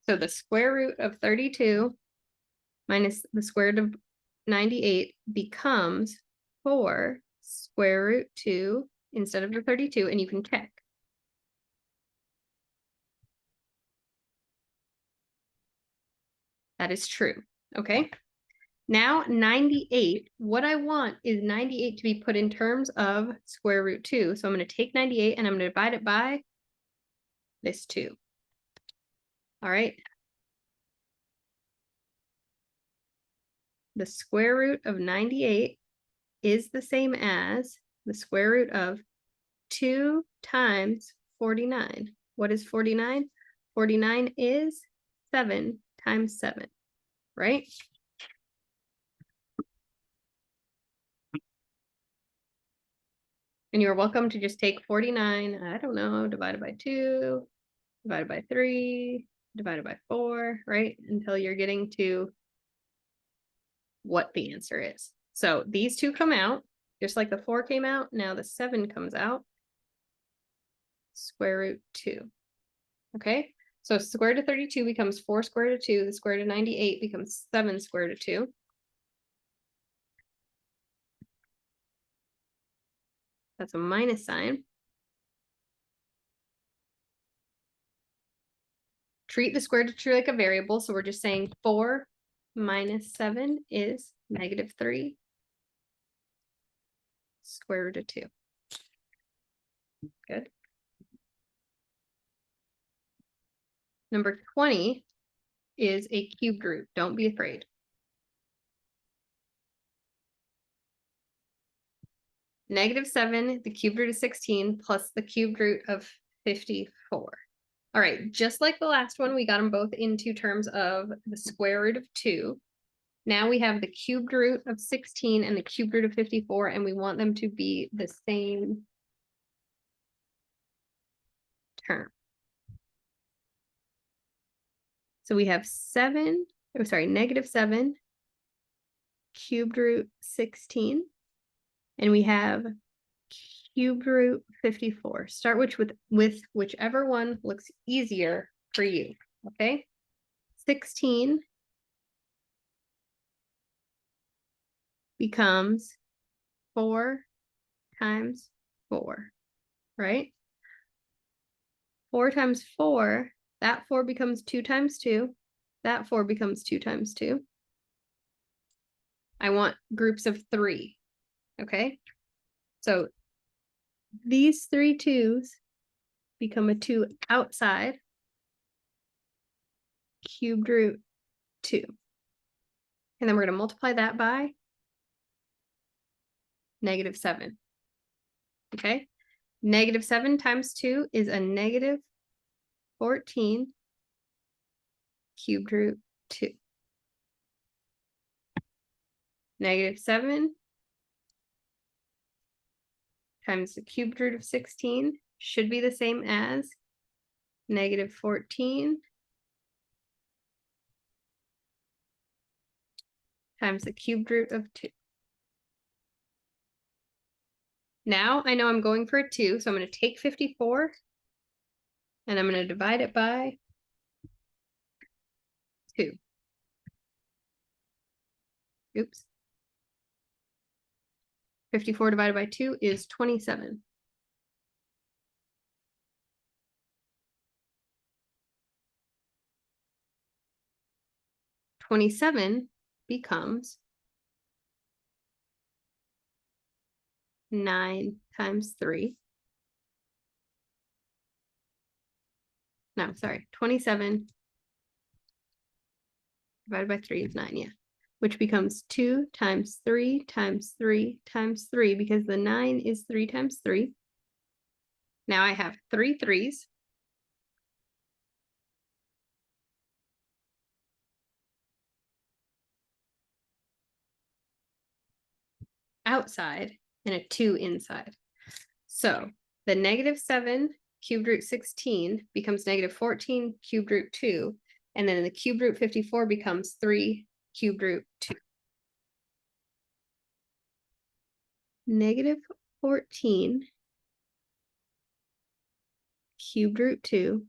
So the square root of 32 minus the square root of 98 becomes 4 square root 2 instead of the 32, and you can check. That is true. Okay. Now 98, what I want is 98 to be put in terms of square root 2. So I'm going to take 98 and I'm going to divide it by this 2. All right. The square root of 98 is the same as the square root of 2 times 49. What is 49? 49 is 7 times 7, right? And you're welcome to just take 49, I don't know, divided by 2, divided by 3, divided by 4, right? Until you're getting to what the answer is. So these two come out, just like the 4 came out, now the 7 comes out. Square root 2. Okay, so square root of 32 becomes 4 square root of 2. The square root of 98 becomes 7 square root of 2. That's a minus sign. Treat the square root of 2 like a variable, so we're just saying 4 minus 7 is -3 square root of 2. Good. Number 20 is a cubed root. Don't be afraid. -7, the cubed root of 16, plus the cubed root of 54. All right, just like the last one, we got them both into terms of the square root of 2. Now we have the cubed root of 16 and the cubed root of 54, and we want them to be the same term. So we have -7 cubed root 16, and we have cubed root 54. Start with whichever one looks easier for you, okay? 16 becomes 4 times 4, right? 4 times 4, that 4 becomes 2 times 2. That 4 becomes 2 times 2. I want groups of 3, okay? So these 3 2s become a 2 outside cubed root 2. And then we're going to multiply that by -7. Okay? -7 times 2 is a -14 cubed root 2. -7 times the cubed root of 16 should be the same as -14 times the cubed root of 2. Now I know I'm going for a 2, so I'm going to take 54 and I'm going to divide it by 2. Oops. 54 divided by 2 is 27. (27) becomes 9 times 3. No, sorry, 27 divided by 3 is 9, yeah. Which becomes 2 times 3 times 3 times 3, because the 9 is 3 times 3. Now I have 3 3s. Outside and a 2 inside. So the -7 cubed root 16 becomes -14 cubed root 2, and then the cubed root 54 becomes 3 cubed root 2. -14 cubed root 2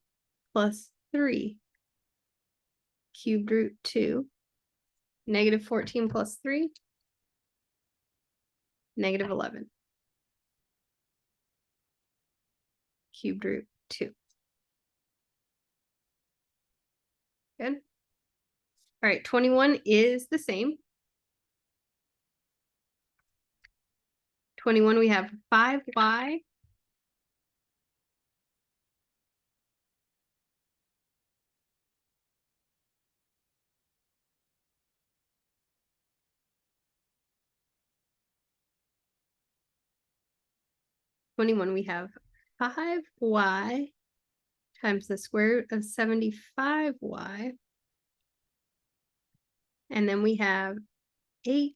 plus 3 cubed root 2. -14 plus 3, -11 cubed root 2. Good. All right, 21 is the same. 21, we have 5y 21, we have 5y times the square root of 75y. And then we have 827y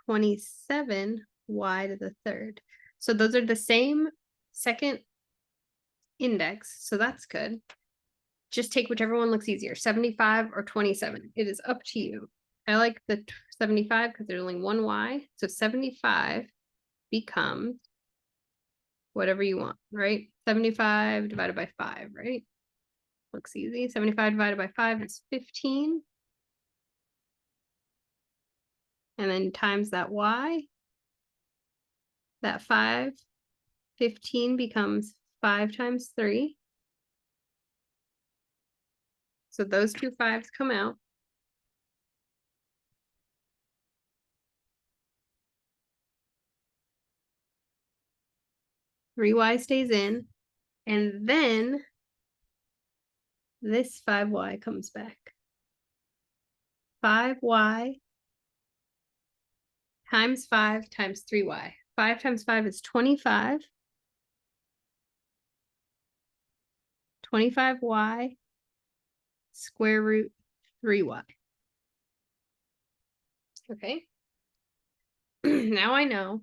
to the third. So those are the same second index, so that's good. Just take whichever one looks easier, 75 or 27. It is up to you. I like the 75 because there's only one y. So 75 becomes whatever you want, right? 75 divided by 5, right? Looks easy. 75 divided by 5 is 15. And then times that y, that 5, 15 becomes 5 times 3. So those two 5s come out. Three y stays in. And then this 5y comes back. 5y times 5 times 3y. 5 times 5 is 25. 25y square root 3y. Okay. Now I know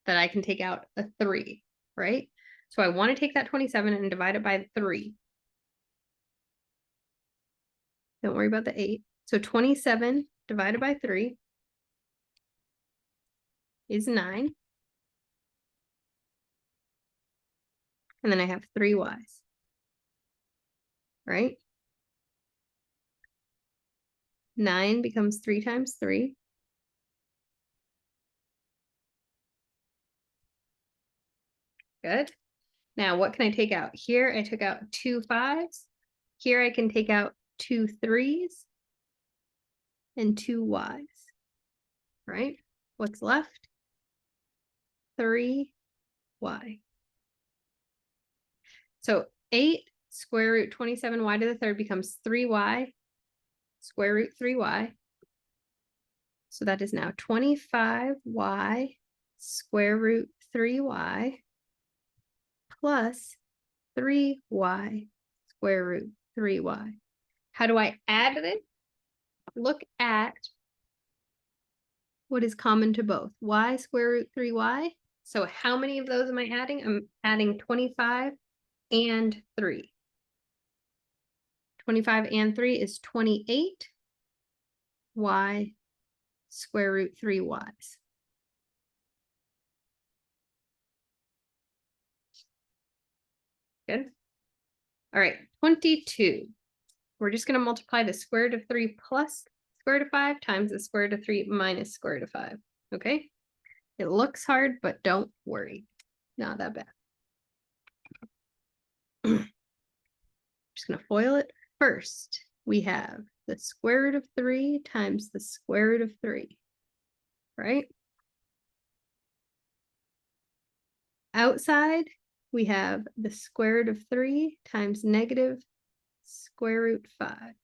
that I can take out a 3, right? So I want to take that 27 and divide it by 3. Don't worry about the 8. So 27 divided by 3 is 9. And then I have 3 y's, right? 9 becomes 3 times 3. Good. Now, what can I take out? Here, I took out 2 5s. Here, I can take out 2 3s and 2 y's, right? What's left? 3y. So 8 square root 27y to the third becomes 3y square root 3y. So that is now 25y square root 3y plus 3y square root 3y. How do I add this? Look at what is common to both. Y square root 3y. So how many of those am I adding? I'm adding 25 and 3. 25 and 3 is 28 y square root 3y's. Good. All right, 22. We're just going to multiply the square root of 3 plus square root of 5 times the square root of 3 minus square root of 5. Okay? It looks hard, but don't worry. Not that bad. Just going to FOIL it. First, we have the square root of 3 times the square root of 3, right? Outside, we have the square root of 3 times negative square root 5.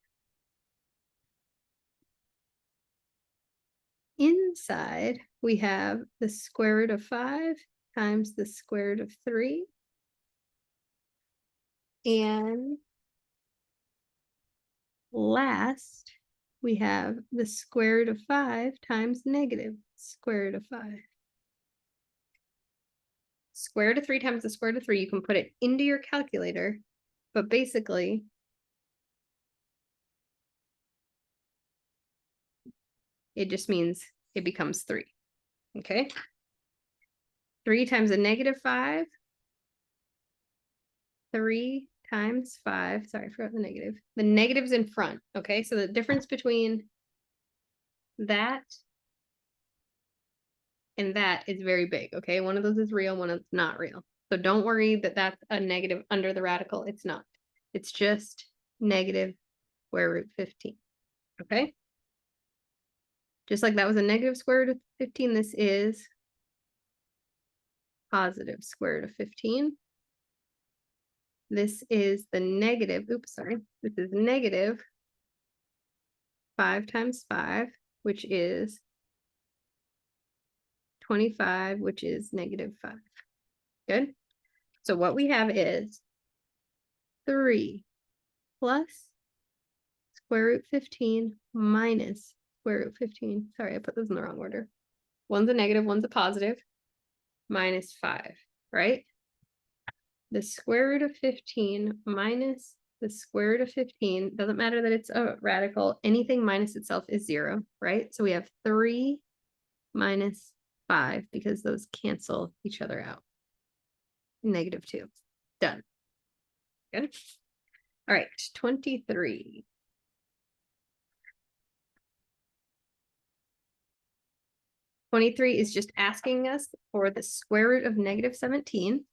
Inside, we have the square root of 5 times the square root of 3. And last, we have the square root of 5 times negative square root of 5. Square root of 3 times the square root of 3, you can put it into your calculator, but basically, it just means it becomes 3, okay? 3 times a negative 5, 3 times 5, sorry, I forgot the negative. The negative's in front, okay? So the difference between that and that is very big, okay? One of those is real, one of them's not real. So don't worry that that's a negative under the radical. It's not. It's just negative square root 15, okay? Just like that was a negative square root of 15, this is positive square root of 15. This is the negative, oops, sorry. This is negative 5 times 5, which is 25, which is -5. Good. So what we have is 3 plus square root 15 minus square root 15. Sorry, I put those in the wrong order. One's a negative, one's a positive, minus 5, right? The square root of 15 minus the square root of 15, doesn't matter that it's a radical, anything minus itself is 0, right? So we have 3 minus 5 because those cancel each other out. -2. Done. Good. All right, 23. '23 is just asking us for the square root of -17.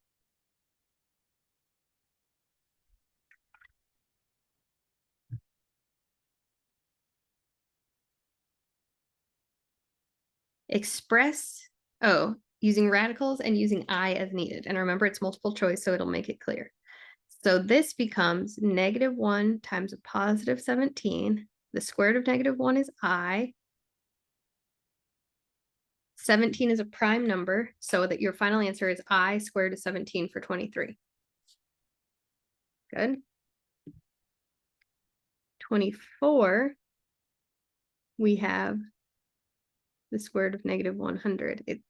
Express, using radicals and using I as needed. And remember, it's multiple choice, so it'll make it clear. So this becomes -1 times a positive 17. The square root of -1 is I. 17 is a prime number, so that your final answer is I squared of 17 for 23. Good. 24, we have the square root of -100. It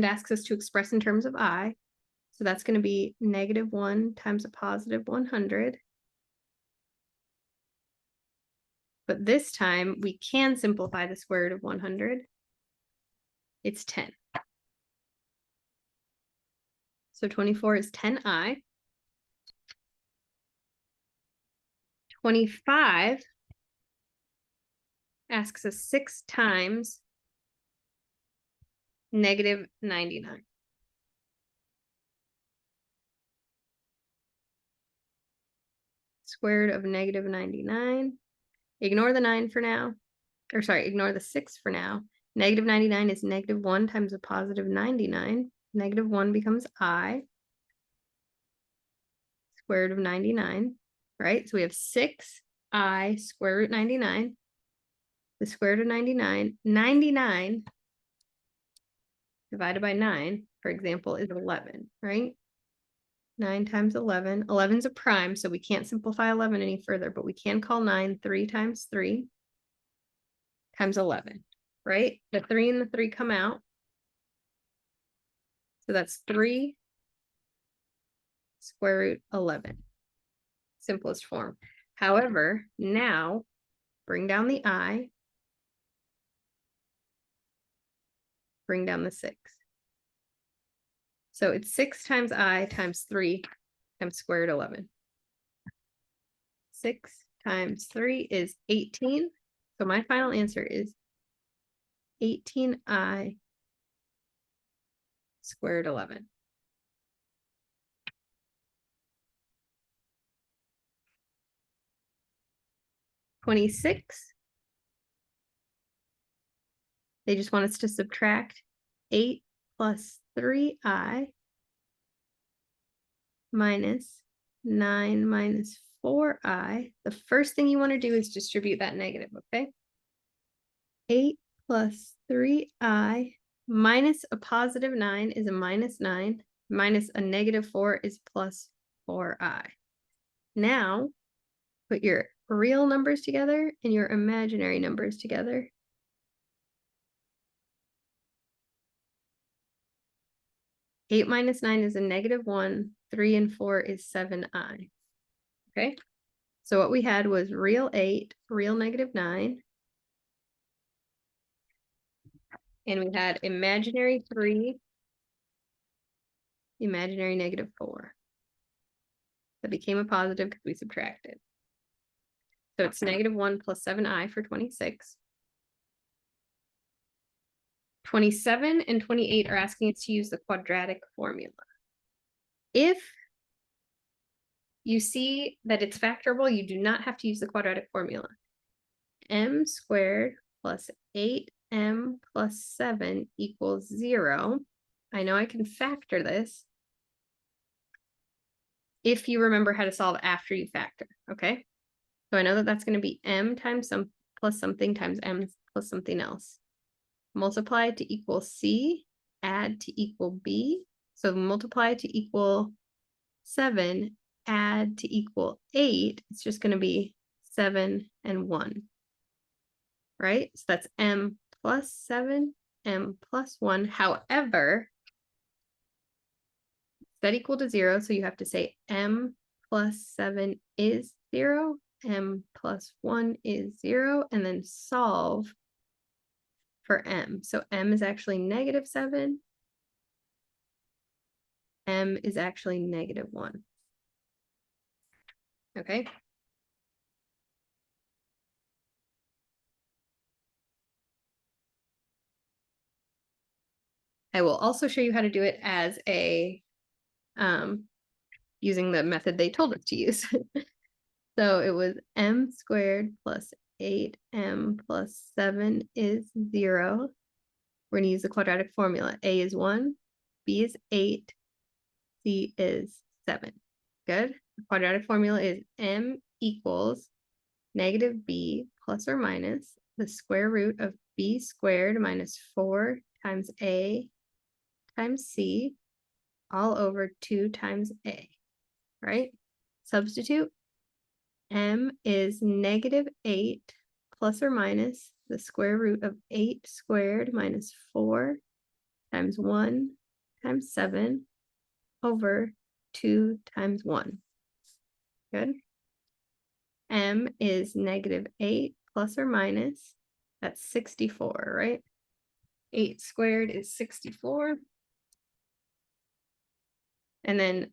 asks us to express in terms of I. So that's going to be -1 times a positive 100. But this time we can simplify the square root of 100. It's 10. So 24 is 10i. 25 asks us 6 times -99. Square root of -99. Ignore the 9 for now. Or sorry, ignore the 6 for now. -99 is -1 times a positive 99. -1 becomes I. Square root of 99, right? So we have 6i square root 99. The square root of 99. 99 divided by 9, for example, is 11, right? 9 times 11. 11 is a prime, so we can't simplify 11 any further, but we can call 9 3 times 3 times 11, right? The 3 and the 3 come out. So that's 3 square root 11. Simplest form. However, now bring down the I, bring down the 6. So it's 6 times I times 3 times square root 11. 6 times 3 is 18. So my final answer is 18i square root 11. '26. They just want us to subtract 8 plus 3i minus 9 minus 4i. The first thing you want to do is distribute that negative, okay? 8 plus 3i minus a positive 9 is a -9, minus a -4 is plus 4i. Now, put your real numbers together and your imaginary numbers together. Eight minus 9 is a -1, 3 and 4 is 7i. Okay, so what we had was real 8, real -9. And we had imaginary 3, imaginary -4. That became a positive because we subtracted. So it's -1 plus 7i for 26. 27 and 28 are asking us to use the quadratic formula. If you see that it's factorable, you do not have to use the quadratic formula. M squared plus 8m plus 7 equals 0. I know I can factor this if you remember how to solve after you factor, okay? So I know that that's going to be m times some plus something times m plus something else. Multiply to equal c add to equal b. So multiply to equal 7, add to equal 8, it's just going to be 7 and 1, right? So that's m plus 7, m plus 1. However, that equal to 0, so you have to say m plus 7 is 0, m plus 1 is 0, and then solve for m. So m is actually negative 7, m is actually negative 1. Okay. I will also show you how to do it as a, using the method they told us to use. So it was m squared plus 8m plus 7 is 0. We're gonna use the quadratic formula. A is 1, B is 8, C is 7. Good. The quadratic formula is m equals negative b plus or minus the square root of b squared minus 4 times a times c all over 2 times a, right? Substitute. M is negative 8 plus or minus the square root of 8 squared minus 4 times 1 times 7 over 2 times 1. Good. M is negative 8 plus or minus, that's 64, right? 8 squared is 64. And then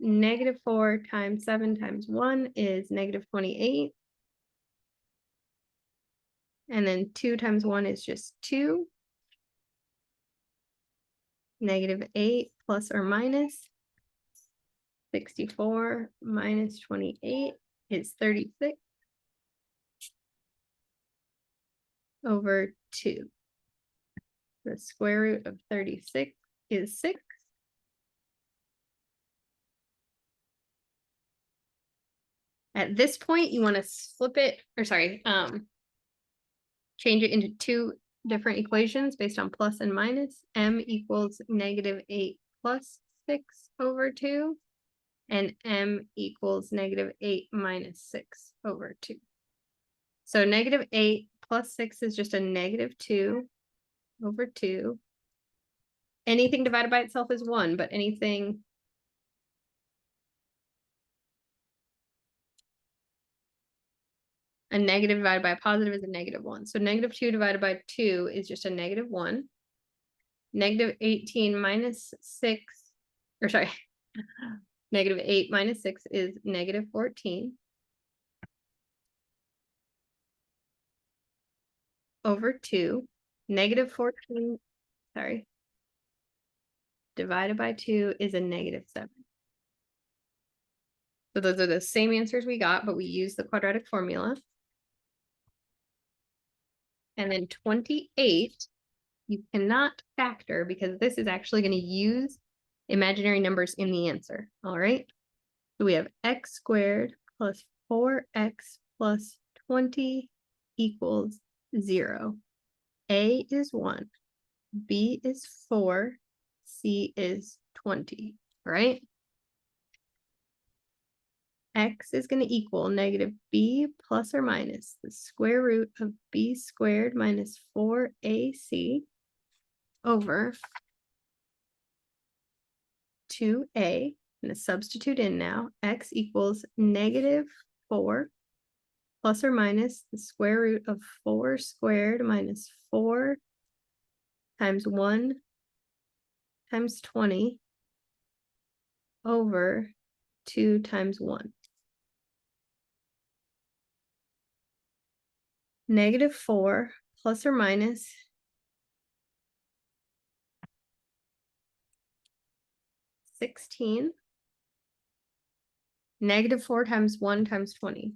negative 4 times 7 times 1 is negative 28. And then 2 times 1 is just 2. Negative 8 plus or minus 64 minus 28 is 36 over 2. The square root of 36 is 6. At this point, you want to flip it, or sorry, change it into two different equations based on plus and minus. M equals negative 8 plus 6 over 2, and m equals negative 8 minus 6 over 2. So negative 8 plus 6 is just a negative 2 over 2. Anything divided by itself is 1, but anything a negative divided by a positive is a negative 1. So negative 2 divided by 2 is just a negative 1. Negative 18 minus 6, or sorry, negative 8 minus 6 is negative 14 over 2. Negative 14, sorry, divided by 2 is a negative 7. So those are the same answers we got, but we use the quadratic formula. And then 28, you cannot factor because this is actually going to use imaginary numbers in the answer. All right. So we have x squared plus 4x plus 20 equals 0. A is 1, B is 4, C is 20, right? X is going to equal negative b plus or minus the square root of b squared minus 4ac over 2a. I'm going to substitute in now. X equals negative 4 plus or minus the square root of 4 squared minus 4 times 1 times 20 over 2 times 1. Negative 4 plus or minus 16. Negative 4 times 1 times 20.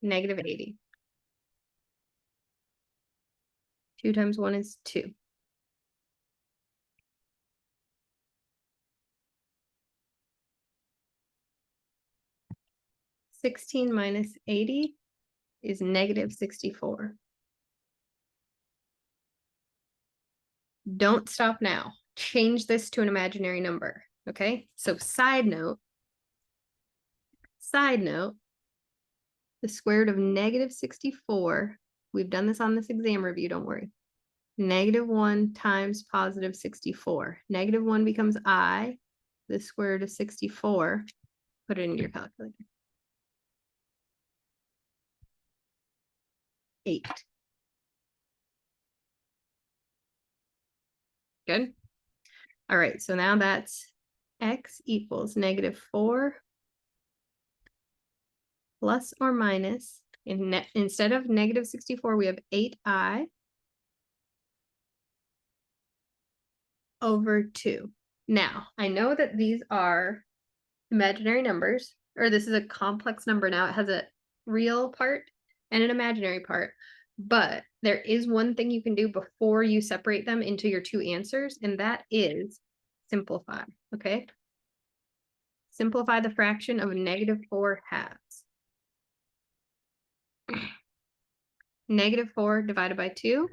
Negative 80. 2 times 1 is 2. (16 minus 80 is negative 64. Don't stop now. Change this to an imaginary number, okay? So side note, the square root of negative 64, we've done this on this exam review, don't worry. -1 times positive 64. -1 becomes I, the square root of 64. Put it in your calculator. 8. Good. All right, so now that's x equals -4 plus or minus, instead of negative 64, we have 8i over 2. Now, I know that these are imaginary numbers, or this is a complex number now. It has a real part and an imaginary part, but there is one thing you can do before you separate them into your two answers, and that is simplify, okay? Simplify the fraction of -4 halves. -4 divided by 2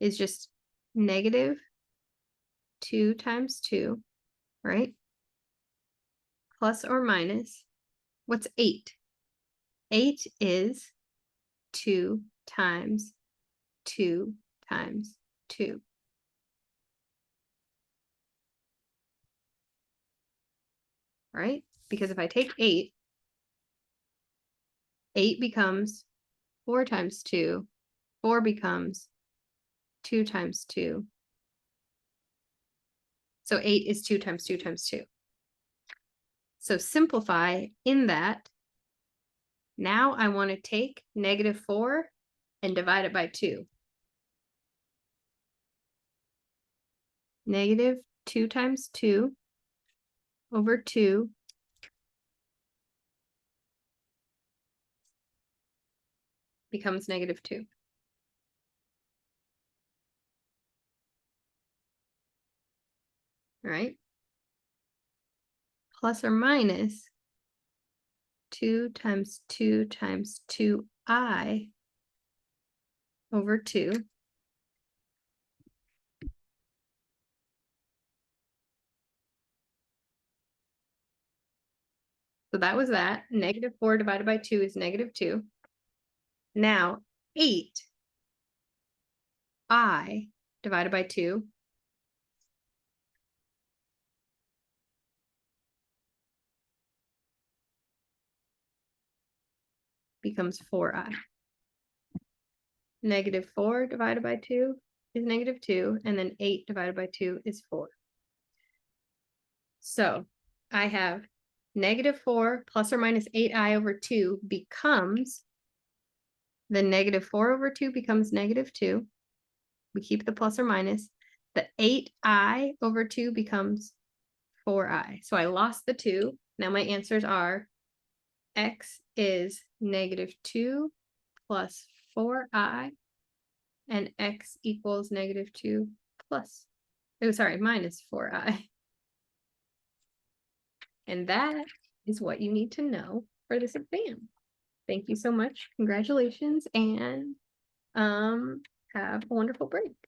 is just -2 times 2, right? Plus or minus, what's 8? 8 is 2 times 2 times 2. Right? Because if I take 8, 8 becomes 4 times 2, 4 becomes 2 times 2. So 8 is 2 times 2 times 2. So simplify in that. Now I want to take -4 and divide it by 2. -2 times 2 over 2 becomes -2. All right? Plus or minus 2 times 2 times 2i over 2. So that was that. -4 divided by 2 is -2. Now 8i divided by 2 becomes 4i. -4 divided by 2 is -2, and then 8 divided by 2 is 4. So I have -4 plus or minus 8i over 2 becomes, the -4 over 2 becomes -2. We keep the plus or minus. The 8i over 2 becomes 4i. So I lost the 2. Now my answers are x is -2 plus 4i, and x equals -2 plus, minus 4i. And that is what you need to know for this exam. Thank you so much. Congratulations, and have a wonderful break.